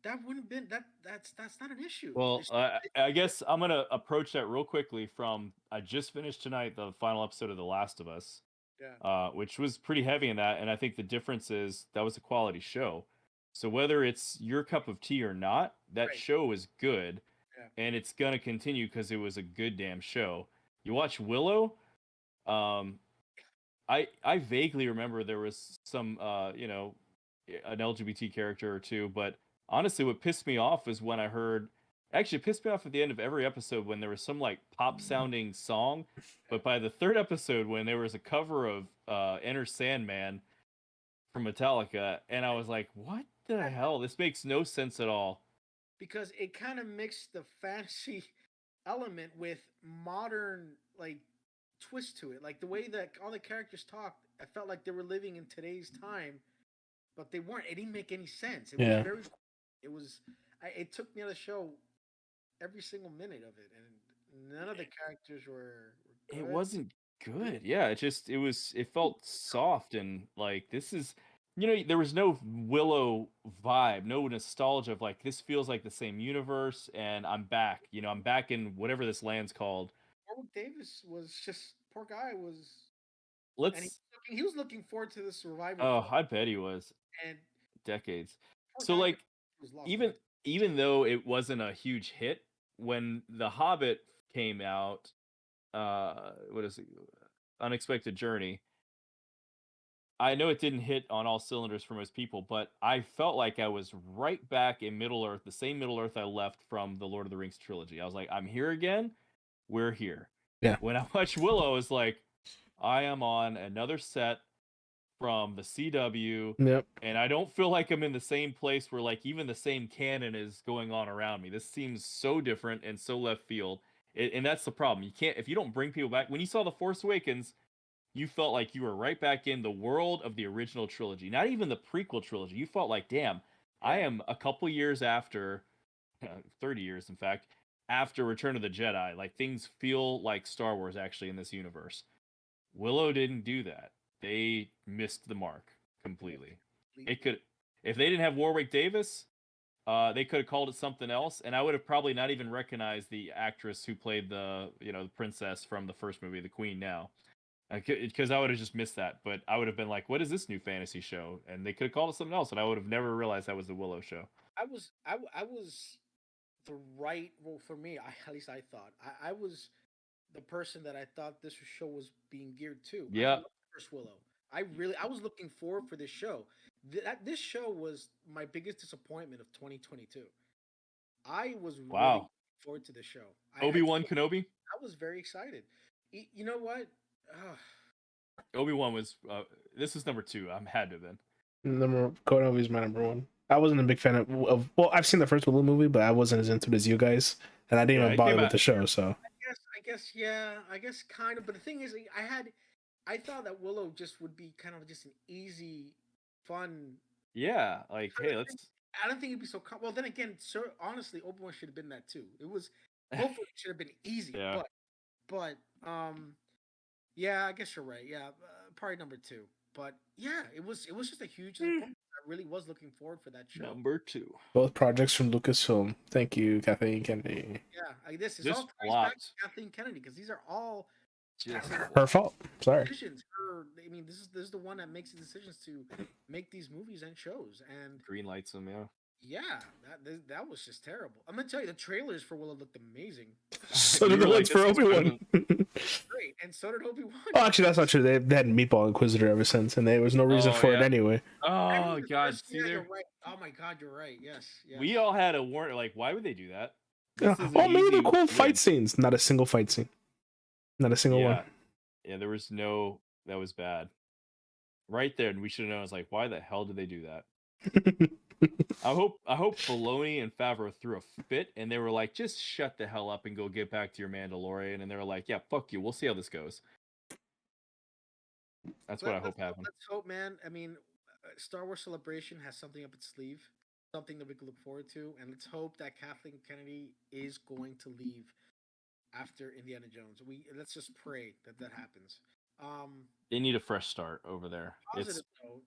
That wouldn't been that's not an issue. Well, I guess I'm gonna approach that real quickly. From I just finished tonight the final episode of The Last of Us, which was pretty heavy in that, and I think the difference is that was a quality show. So whether it's your cup of tea or not, that show is good, and it's gonna continue because it was a good damn show. You watch Willow, I vaguely remember there was some an LGBT character or two, but honestly what pissed me off is when I heard actually it pissed me off at the end of every episode when there was some like pop sounding song, but by the third episode when there was a cover of Enter Sandman from Metallica, and I was like, what the hell? This makes no sense at all. Because it kind of mixed the fantasy element with modern like twist to it. Like the way that all the characters talked, I felt like they were living in today's time, but they weren't. It didn't make any sense. It was very. It was. It took me out of the show every single minute of it, and none of the characters were good. It wasn't good. Yeah, it felt soft and like this is there was no Willow vibe, no nostalgia of like this feels like the same universe and I'm back. I'm back in whatever this land's called. Warwick Davis was just poor guy was. Let's. He was looking forward to the Survivor. Oh, I bet he was. And decades. So like even though it wasn't a huge hit when The Hobbit came out, what is it? Unexpected Journey. I know it didn't hit on all cylinders for most people, but I felt like I was right back in Middle Earth, the same Middle Earth I left from the Lord of the Rings trilogy. I was like, I'm here again. We're here. Yeah. When I watched Willow, I was like, I am on another set from the CW. Yep. And I don't feel like I'm in the same place where like even the same canon is going on around me. This seems so different and so left field. And that's the problem. You can't, if you don't bring people back. When you saw The Force Awakens, you felt like you were right back in the world of the original trilogy, not even the prequel trilogy. You felt like, damn, I am a couple years after, 30 years, in fact, after Return of the Jedi. Like things feel like Star Wars actually in this universe. Willow didn't do that. They missed the mark completely. It could, if they didn't have Warwick Davis, they could have called it something else, and I would have probably not even recognized the actress who played the the princess from the first movie, the Queen. Now, because I would have just missed that. But I would have been like, "What is this new fantasy show?" And they could have called it something else, and I would have never realized that was the Willow show. I was the right. Well, for me, at least I thought I was the person that I thought this show was being geared to. Yeah. First Willow. I was looking forward for this show. This show was my biggest disappointment of 2022. I was really looking forward to the show. Obi-Wan Kenobi. I was very excited. You know what? Obi-Wan was. This is number 2. I'm had to have been. Kenobi's my number 1. I wasn't a big fan of. Well, I've seen the first Willow movie, but I wasn't as into it as you guys, and I didn't even bother with the show. So I guess kind of. But the thing is, I thought that Willow just would be kind of just an easy, fun. Yeah, like hey, let's. I don't think it'd be so. Well, then again, honestly, Obi-Wan should have been that too. It was both of them should have been easy, but But yeah, I guess you're right. Yeah, probably number 2. But yeah, it was just a huge disappointment. I really was looking forward for that show. Number 2. Both projects from Lucasfilm. Thank you, Kathleen Kennedy. Yeah, this Just all ties back flopped. to Kathleen Kennedy because these are all Just Her fault. Sorry. decisions. I mean, this is the one that makes the decisions to make these movies and shows. And green lights them, yeah. yeah, that was just terrible. I'm gonna tell you, the trailers for Willow looked amazing. So You did the were like, ones for this is Obi-Wan. Great, and so did Obi-Wan. Oh, actually, that's not true. They had Meatball Inquisitor ever since, and there was no reason for it yeah. anyway. Oh god, see yeah, there. you're right. Oh my god, you're right. Yes. We all had a warrant. Like, why would they do that? Yeah. This is an Oh, maybe the easy cool win. fight scenes. Not a single fight scene. Not a single Yeah, yeah. There was no. That was bad. Right there, and we should have known. I was like, why the hell did they do that? one. I hope Filoni and Favreau threw a fit, and they were like, just shut the hell up and go get back to your Mandalorian. And they were like, yeah, fuck you. We'll see how this goes. That's what I hope happened. Let's hope, man. I mean, Star Wars Celebration has something up its sleeve, something that we can look forward to, and let's hope that Kathleen Kennedy is going to leave after Indiana Jones. Let's just pray that happens. They need a fresh start over there. Positive note.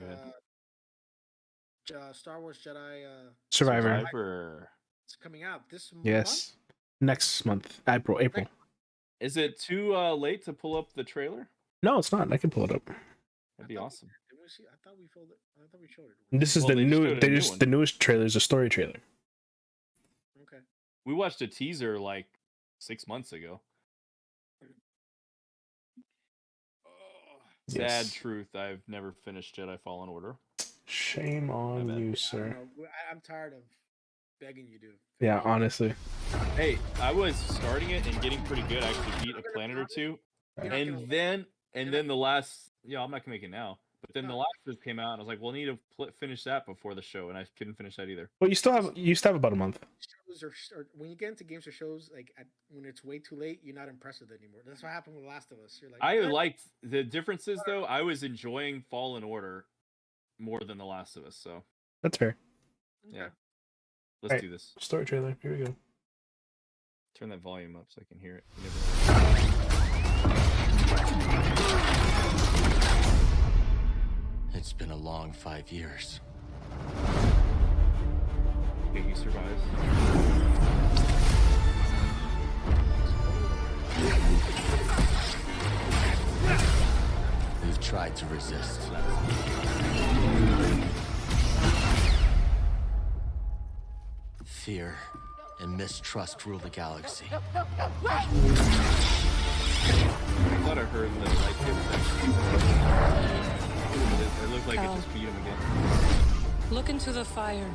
Okay. Star Wars Jedi Survivor. It's coming out this month. Yes. Next month. April. Is it too late to pull up the trailer? No, it's not. I can pull it up. That'd be awesome. Did we see? I thought we filled it. I thought we showed it. This is Well, the they just new. showed a They new just one. the newest trailer is a story trailer. Okay. We watched a teaser like 6 months ago. Sad Yes. truth. I've never finished Jedi Fallen Order. Shame on bad. you, I don't sir. know. I'm tired of begging you to. Yeah, honestly. Hey, I was starting it and getting pretty good. I actually beat a planet or two, You're not gonna and like then You're then the last. Yeah, I'm not gonna make it now. But then the No. last one came out, and I was like, "Well, I need to finish that before the show," and I couldn't finish that either. Well, you still have about a month. shows or when you get into games or shows when it's way too late, you're not impressed with it anymore. That's what happened with Last of Us. You're like, I "Eh." liked the differences though. I was enjoying Fallen Order more than The Last of Us. So That's fair. yeah, Okay. let's Alright. do this. Story trailer. Here we go. Turn that volume up so I can hear it. You never know. It's been a long 5 years. Okay, he survives. We've tried to resist. Fear and mistrust rule the galaxy. I thought I heard the lightsaber. It looked like it just beat him again. Look into the fire.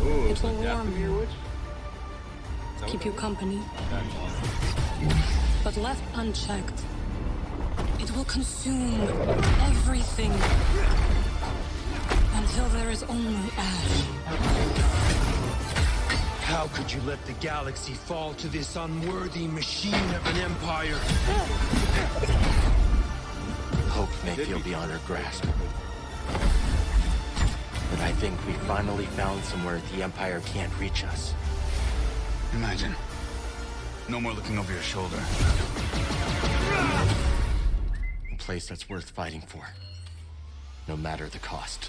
Oh, It will warm Dathomir you. Witch? Is that Keep what you that company. was? That's awesome. But left unchecked, it will consume everything until there is only ash. How could you let the galaxy fall to this unworthy machine of an empire? Hope may feel beyond our grasp. But I think we finally found somewhere the Empire can't reach us. Imagine. No more looking over your shoulder. A place that's worth fighting for. No matter the cost.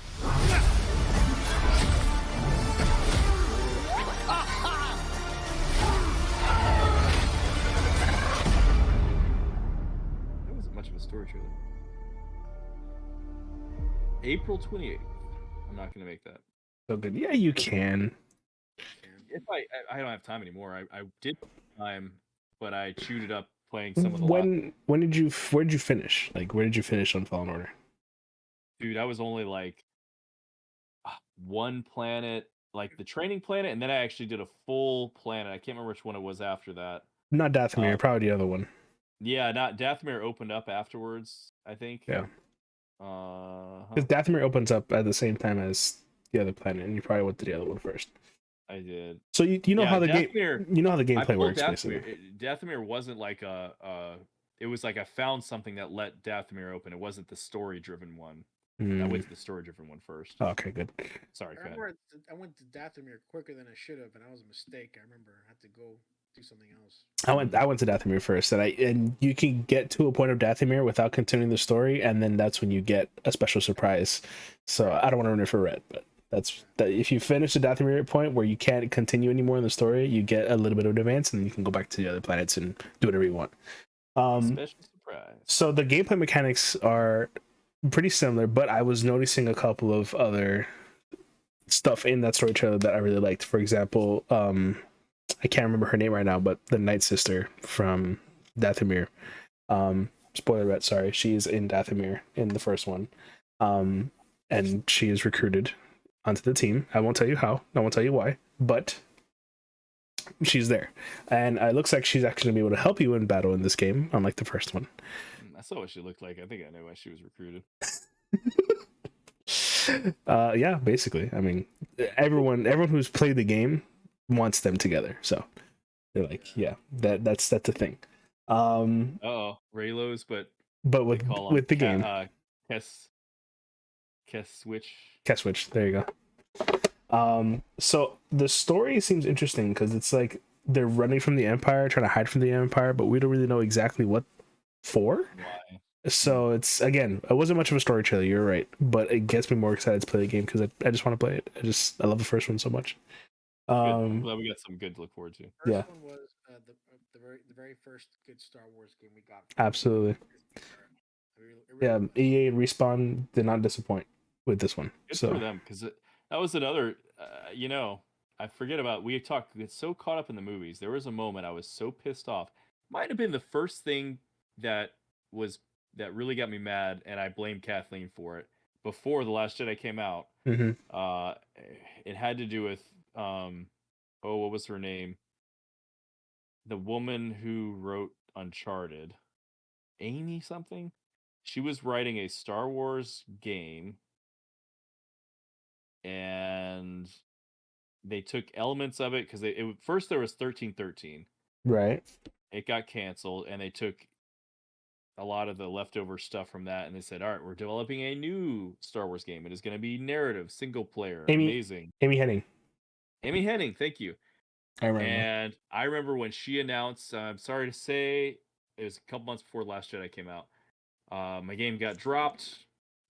That wasn't much of a story trailer. April 28th. I'm not gonna make that. So good. Yeah, you can. If I don't have time anymore. I did have time, but I chewed it up playing some of the Where did you finish? Like, where did you finish on Fallen Order? Dude, I was only like one planet, like the training planet, and then I actually did a full planet. I can't remember which one it was after that. Not Dathomir, probably the other one. Yeah, not Dathomir opened up afterwards, I think. Yeah. Huh. Because Dathomir opens up at the same time as the other planet, and you probably went to the other one first. I did. So you know Yeah, how the Dathomir- game, you know how the I gameplay pulled works, Dathomir. basically. Dathomir wasn't like it was like I found something that let Dathomir open. It wasn't the story-driven one. I Mm. went to the story-driven one first. Oh, okay, good. Sorry, I go ahead. remember I went to Dathomir quicker than I should have, and that was a mistake. I remember I had to go do something else. I went to Dathomir first, and you can get to a point of Dathomir without continuing the story, and then that's when you get a special surprise. So I don't want to ruin it for Red, but that if you finish the Dathomir point where you can't continue anymore in the story, you get a little bit of advance, and then you can go back to the other planets and do whatever you want. Special surprise. So the gameplay mechanics are pretty similar, but I was noticing a couple of other stuff in that story trailer that I really liked. For example, I can't remember her name right now, but the Night Sister from Dathomir. Spoiler alert, sorry, she is in Dathomir in the first one. And she is recruited onto the team. I won't tell you how, I won't tell you why, but she's there. And it looks like she's actually gonna be able to help you in battle in this game, unlike the first one. I saw what she looked like. I think I know why she was recruited. Yeah, basically. I mean, everyone who's played the game wants them together. So they're like, yeah, that's the thing. Raylos, but with the game. Switch. There you go. So the story seems interesting because it's like they're running from the Empire, trying to hide from the Empire, but we don't really know exactly what for. Why? So it's, again, it wasn't much of a story trailer, you're right, but it gets me more excited to play the game because I just want to play it. I love the first one so much. Well, we got some good to look forward to. First one was the very first good Star Wars game we got. Absolutely. Yeah, EA and Respawn did not disappoint with this one. Good so for them, because that was another. I forget about. We get so caught up in the movies. There was a moment I was so pissed off. Might have been the first thing that really got me mad, and I blame Kathleen for it. Before The Last Jedi came out, it had to do with what was her name? The woman who wrote Uncharted, Amy something. She was writing a Star Wars game, and they took elements of it because first there was 1313. Right. It got canceled, and they took a lot of the leftover stuff from that, and they said, all right, we're developing a new Star Wars game. It is going to be narrative, single player, amazing. Amy Hennig, thank you. I remember. And I remember when she announced, I'm sorry to say, it was a couple months before Last Jedi came out. My game got dropped.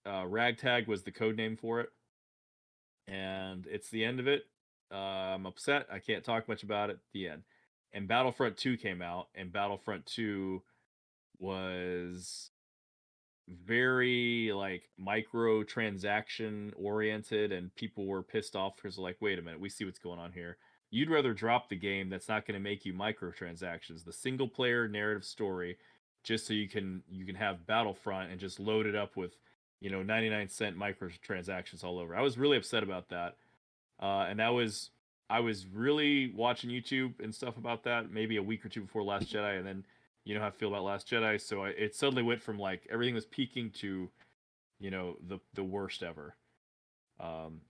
Ragtag was the code name for it. And it's the end of it. I'm upset. I can't talk much about it. The end. And Battlefront 2 came out, and Battlefront 2 was very like microtransaction oriented, and people were pissed off because like, wait a minute, we see what's going on here. You'd rather drop the game that's not going to make you microtransactions, the single player narrative story, just so you can have Battlefront and just load it up with 99-cent microtransactions all over. I was really upset about that, and I was really watching YouTube and stuff about that maybe a week or two before Last Jedi, and then you know how I feel about Last Jedi, so it suddenly went from like everything was peaking to the worst ever,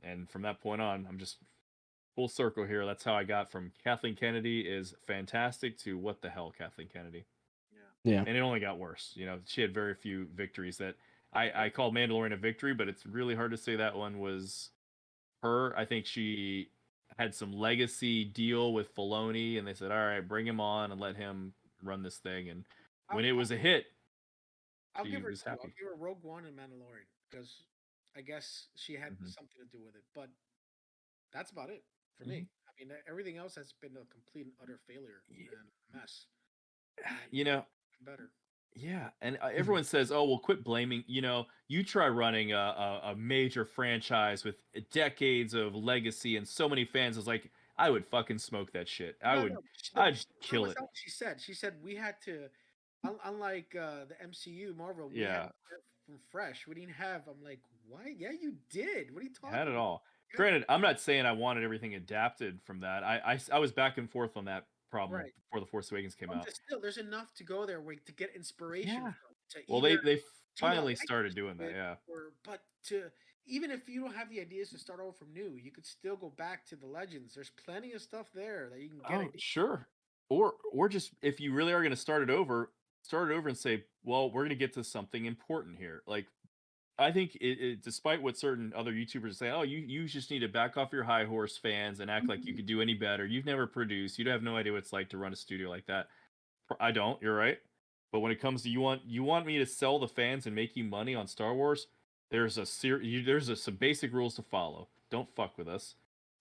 and from that point on, I'm just full circle here. That's how I got from Kathleen Kennedy is fantastic to what the hell, Kathleen Kennedy. Yeah. And it only got worse. She had very few victories that I called Mandalorian a victory, but it's really hard to say that one was her. I think she had some legacy deal with Filoni, and they said, all right, bring him on and let him run this thing. And when it was a hit, I'll give her was happy. I'll give her Rogue One and Mandalorian because I guess she had something to do with it, but that's about it for me. I mean, everything else has been a complete and utter failure and a mess. Better. Yeah, and everyone says, "Oh, well, quit blaming." You try running a major franchise with decades of legacy and so many fans. It's like I would fucking smoke that shit. I'd kill it. That's what she said. She said we had to, unlike the MCU, Marvel. We Yeah. had from fresh. We didn't have. I'm like, why? Yeah, you did. What are you talking? Had it all. Granted, I'm not saying I wanted everything adapted from that. I was back and forth on that problem before The Force Awakens came out. Still, there's enough to go there to get inspiration from. Well, they finally started doing that, yeah. But even if you don't have the ideas to start over from new, you could still go back to the legends. There's plenty of stuff there that you can get. Oh, sure. Or just if you really are going to start it over and say, well, we're going to get to something important here. Like I think despite what certain other YouTubers say, oh, you just need to back off your high horse fans and act like you could do any better. You've never produced. You have no idea what it's like to run a studio like that. I don't. You're right. But when it comes to you want me to sell the fans and make you money on Star Wars, there's some basic rules to follow. Don't fuck with us.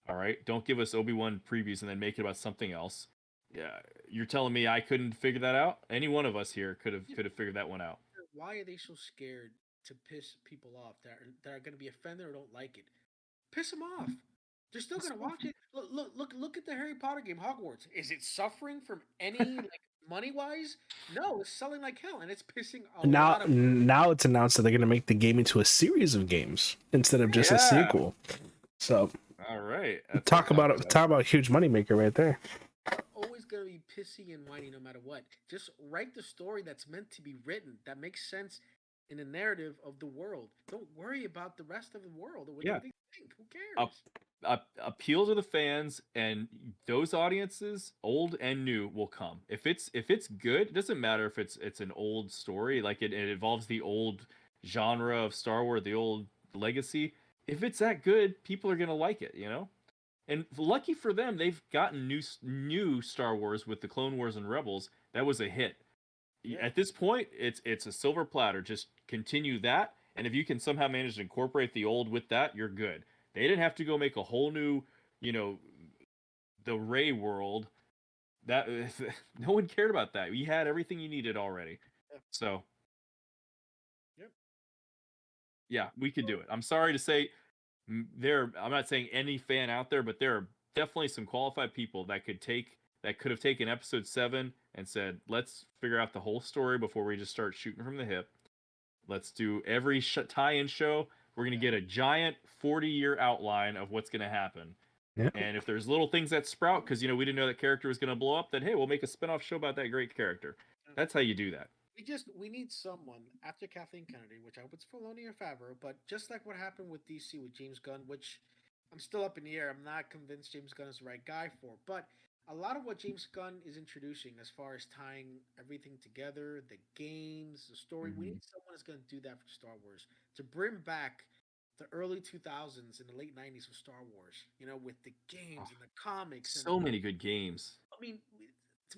All right. Don't give us Obi-Wan previews and then make it about something else. Yeah, you're telling me I couldn't figure that out? Any one of us here could have figured that one out. Why are they so scared to piss people off that are going to be offended or don't like it? Piss them off. They're still going to watch it. Look at the Harry Potter game, Hogwarts. Is it suffering from any like money wise? No, it's selling like hell, and it's pissing a lot of. Now it's announced that they're going to make the game into a series of games instead of just a sequel. So, all right, talk about huge moneymaker right there. Always gonna be pissy and whiny no matter what. Just write the story that's meant to be written, that makes sense in the narrative of the world. Don't worry about the rest of the world or what they think. Who cares? Appeal to the fans, and those audiences, old and new, will come. If it's good, it doesn't matter if it's an old story, like it involves the old genre of Star Wars, the old legacy. If it's that good, people are gonna like it, you know. And lucky for them, they've gotten new Star Wars with the Clone Wars and Rebels. That was a hit. Yeah. At this point, it's a silver platter. Just continue that, and if you can somehow manage to incorporate the old with that, you're good. They didn't have to go make a whole new, the Rey world. That no one cared about that. You had everything you needed already. Yeah. So, yeah, we could do it. I'm sorry to say. I'm not saying any fan out there, but there are definitely some qualified people that could have taken episode 7 and said, let's figure out the whole story before we just start shooting from the hip. Let's do every tie-in show. We're going to get a giant 40-year outline of what's going to happen. Yeah. And if there's little things that sprout, because, we didn't know that character was going to blow up, then, hey, we'll make a spin-off show about that great character. That's how you do that. We need someone after Kathleen Kennedy, which I hope it's Filoni or Favreau, but just like what happened with DC with James Gunn, which I'm still up in the air. I'm not convinced James Gunn is the right guy for, but a lot of what James Gunn is introducing as far as tying everything together, the games, the story, we need someone that's going to do that for Star Wars, to bring back the early 2000s and the late 90s of Star Wars, with the games and the comics. So many good games. I mean,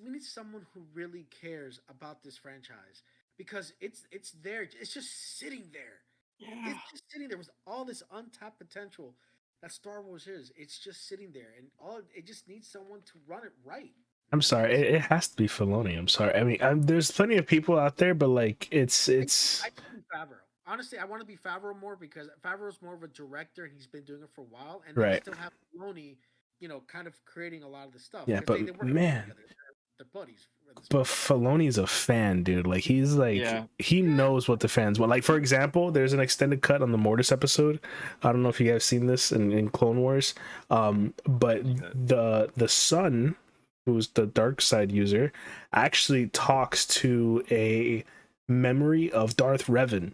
we need someone who really cares about this franchise, because it's there. It's just sitting there. Yeah. It's just sitting there with all this untapped potential that Star Wars is. It's just sitting there, and it just needs someone to run it right. I'm sorry, it has to be Filoni. I'm sorry. I mean, there's plenty of people out there, but like, it's. I think Favreau. Honestly, I want to be Favreau more, because Favreau's more of a director and he's been doing it for a while, and they still have Filoni, kind of creating a lot of the stuff. Yeah, but man. They're buddies. But Filoni's a fan, dude. Like, he's like, he knows what the fans want. Like, for example, there's an extended cut on the Mortis episode. I don't know if you guys seen this in Clone Wars. But the son, who's the dark side user, actually talks to a memory of Darth Revan.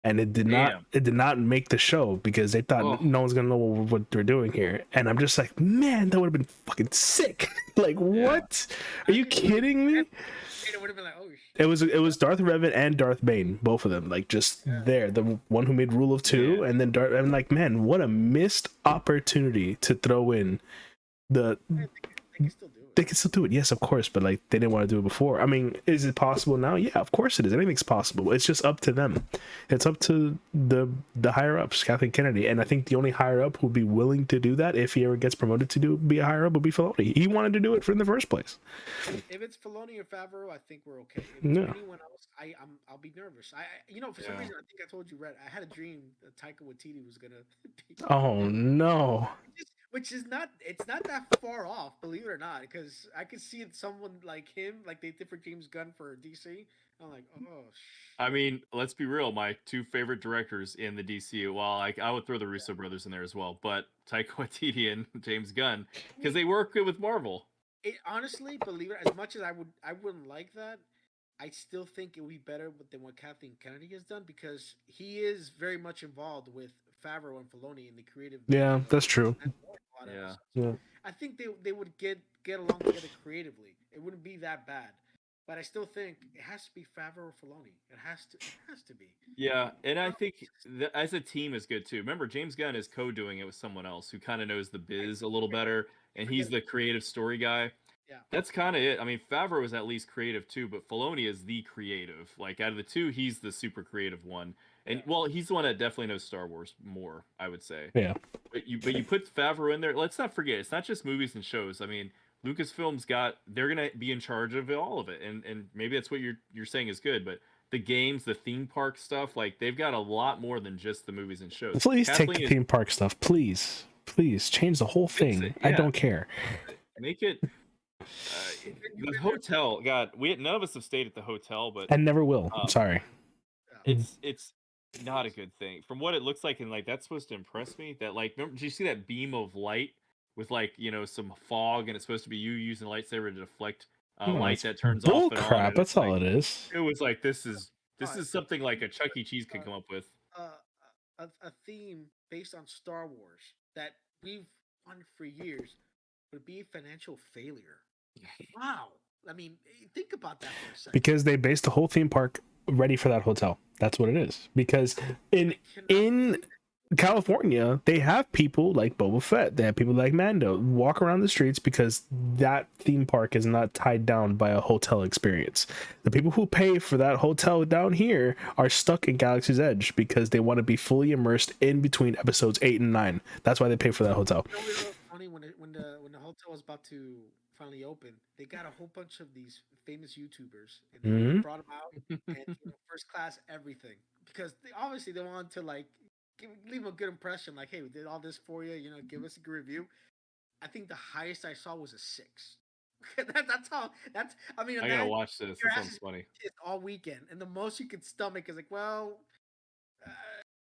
And it did not make the show, because they thought no one's gonna know what they're doing here. And I'm just like, man, that would have been fucking sick. Like, what? Are you kidding me? It would have been like, oh shit. It was Darth Revan and Darth Bane, both of them, like, just there. The one who made Rule of Two, and then Darth. I'm like, man, what a missed opportunity to throw in the. They can still do it. They can still do it, yes, of course, but like, they didn't want to do it before. I mean, is it possible now? Yeah, of course it is. Anything's possible. It's just up to them. It's up to the higher ups, Kathleen Kennedy, and I think the only higher up who would be willing to do that, if he ever gets promoted to be a higher up, would be Filoni. He wanted to do it in the first place. If it's Filoni or Favreau, I think we're okay. If it's anyone else, I'll be nervous. For some reason, I think I told you, Red, I had a dream that Taika Waititi was gonna be. Oh no. Which is not that far off, believe it or not, because I could see someone like him, like they did for James Gunn for DC. I'm like, oh. I mean, let's be real. My two favorite directors in the DC, well, I would throw the Russo brothers in there as well, but Taika Waititi and James Gunn, because they work good with Marvel. Honestly, believe it, as much as I wouldn't like that, I still think it would be better than what Kathleen Kennedy has done, because he is very much involved with Favreau and Filoni in the creative. Yeah, that's true. Yeah. I think they would get along together creatively. It wouldn't be that bad. but I still think it has to be Favreau or Filoni. It has to. It has to be. Yeah, and I think that as a team is good too. Remember, James Gunn is co-doing it with someone else who kind of knows the biz a little better, and he's the creative story guy. Yeah. That's kind of it. I mean, Favreau is at least creative too, but Filoni is the creative. Like out of the two, he's the super creative one, and well, he's the one that definitely knows Star Wars more, I would say. Yeah. But you put Favreau in there. Let's not forget, it's not just movies and shows. I mean, Lucasfilm's they're gonna be in charge of all of it, and maybe that's what you're saying is good, but the games, the theme park stuff, like they've got a lot more than just the movies and shows. Please take the theme park stuff, please change the whole thing. I don't care. Make it. The hotel, God, none of us have stayed at the hotel, but I never will. I'm sorry. It's not a good thing from what it looks like, and like that's supposed to impress me. That like, did you see that beam of light with like some fog, and it's supposed to be you using a lightsaber to deflect light that turns off. Bull crap! That's all it is. It was like this is something like a Chuck E. Cheese could come up with. A theme based on Star Wars that we've won for years would be a financial failure. Wow. I mean, think about that for a second. Because they based the whole theme park ready for that hotel. That's what it is. Because in California, they have people like Boba Fett. They have people like Mando walk around the streets because that theme park is not tied down by a hotel experience. The people who pay for that hotel down here are stuck in Galaxy's Edge because they want to be fully immersed in between episodes 8 and 9. That's why they pay for that hotel. You know, funny when the hotel was about to finally open, they got a whole bunch of these famous YouTubers and they brought them out and first class everything because obviously they wanted to like leave a good impression. Like, hey, we did all this for you. Give us a good review. I think the highest I saw was a 6. I mean, I gotta watch this. This sounds funny. All weekend, and the most you could stomach is like, well,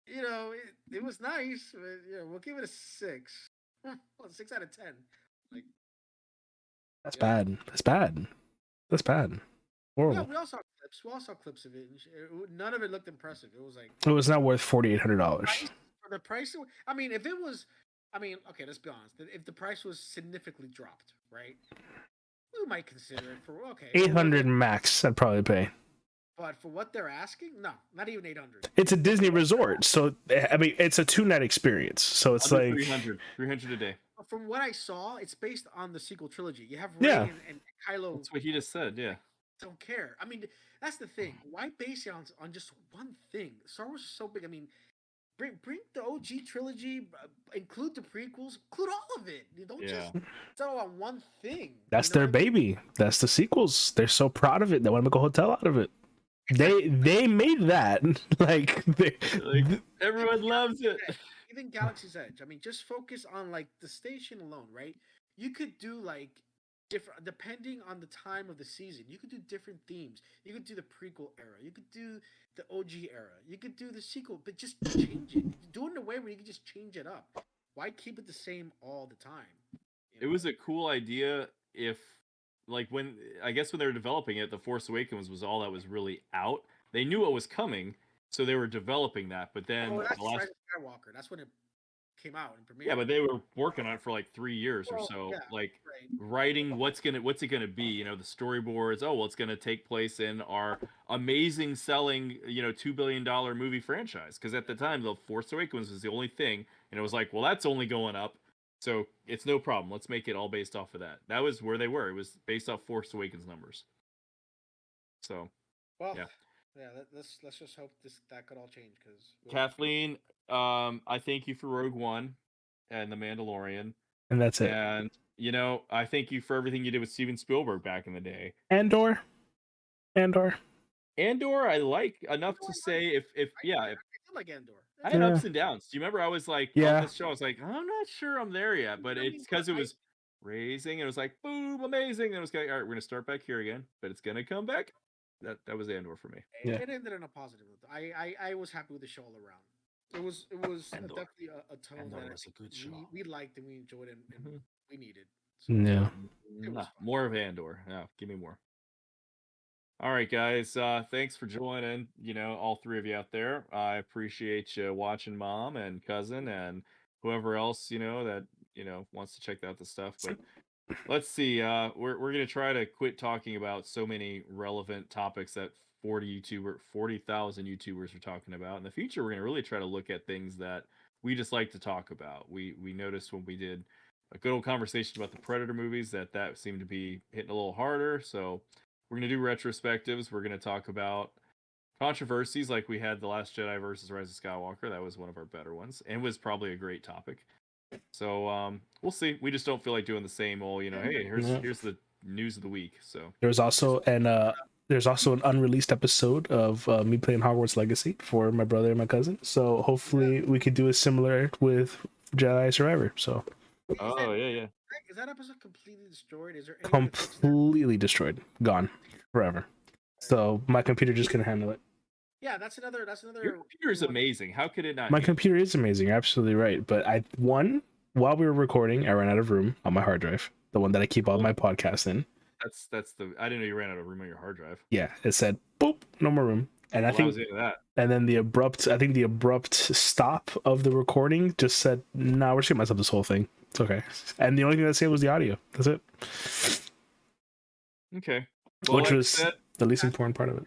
it was nice, but we'll give it a 6. Well, 6 out of 10. Like. That's bad. That's bad. Horrible. Yeah, we all saw clips. We all saw clips of it. None of it looked impressive. It was like it was not worth $4,800 for the price. I mean, if it was, okay, let's be honest. If the price was significantly dropped, right, we might consider it for $800 max. I'd probably pay. But for what they're asking, no, not even $800. It's a Disney resort, so I mean, it's a 2-night experience. So it's like 300 a day. From what I saw, it's based on the sequel trilogy. You have Rey and Kylo. That's what he just said. Yeah. Don't care. I mean, that's the thing. Why base it on just one thing? Star Wars is so big. I mean, bring the OG trilogy, include the prequels, include all of it. You don't just settle on one thing. That's their baby. That's the sequels. They're so proud of it. They want to make a hotel out of it. They made that. like everyone loves it. Even Galaxy's Edge. I mean, just focus on like the station alone, right? You could do like different, depending on the time of the season. You could do different themes. You could do the prequel era. You could do the OG era. You could do the sequel, but just change it. Do it in a way where you can just change it up. Why keep it the same all the time? It was a cool idea if, like, when they were developing it, The Force Awakens was all that was really out. They knew what was coming, so they were developing that. But then that's Rise of Skywalker. That's when it came out and premiered. Yeah, but they were working on it for like 3 years or so. Writing what's it gonna be? The storyboards. Oh, well, it's gonna take place in our amazing selling, $2 billion movie franchise. Because at the time, The Force Awakens was the only thing, and it was like, well, that's only going up, so it's no problem. Let's make it all based off of that. That was where they were. It was based off Force Awakens numbers. So, let's just hope that could all change. Because Kathleen, I thank you for Rogue One and The Mandalorian. And that's it. And, I thank you for everything you did with Steven Spielberg back in the day. Andor, I like enough to say I like Andor. I had ups and downs. Do you remember I was like, on this show, I was like, I'm not sure I'm there yet. But it's because it was raising. It was like, boom, amazing. And it was like, all right, we're going to start back here again. But it's going to come back. That was Andor for me. It ended on a positive note. I was happy with the show all around. It was definitely a tone that was a good show. We liked and we enjoyed it and we needed. So more of Andor. Yeah, give me more. All right, guys. Thanks for joining. All three of you out there. I appreciate you watching, Mom and Cousin and whoever else that wants to check out the stuff. But let's see. We're gonna try to quit talking about so many relevant topics that 40,000 YouTubers are talking about. In the future, we're gonna really try to look at things that we just like to talk about. We noticed when we did a good old conversation about the Predator movies that seemed to be hitting a little harder. So we're gonna do retrospectives. We're gonna talk about controversies like we had the Last Jedi versus Rise of Skywalker. That was one of our better ones and was probably a great topic. So we'll see. We just don't feel like doing the same old, hey, here's the news of the week. So There's also an unreleased episode of me playing Hogwarts Legacy for my brother and my cousin. So hopefully we could do a similar with Jedi Survivor. So oh yeah. Is that episode completely destroyed? Is there any way to fix that? completely destroyed, gone forever. So my computer just couldn't handle it. Yeah, that's another. Your computer is amazing. How could it not? My computer is amazing. You're absolutely right. But while we were recording, I ran out of room on my hard drive, the one that I keep all my podcasts in. That's I didn't know you ran out of room on your hard drive. Yeah, it said boop, no more room. And I think that. And then the abrupt stop of the recording just said, "Nah, we're just gonna mess up this whole thing. It's okay." And the only thing that saved was the audio. That's it. Okay. Well, Which like was the least important part of it.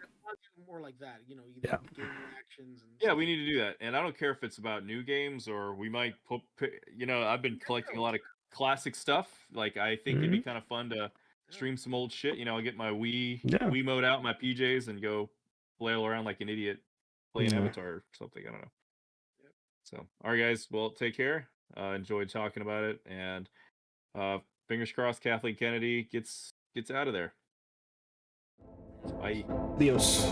More like that, either Yeah. game reactions. And Yeah, we need to do that. And I don't care if it's about new games or we might put, I've been collecting a lot of classic stuff. Like, I think it'd be kind of fun to stream some old shit. I'll get my Wii mode out, my PJs, and go flail around like an idiot playing Avatar or something. I don't know. Yep. So, all right, guys. Well, take care. Enjoyed talking about it. And fingers crossed Kathleen Kennedy gets out of there. Bye. Adios.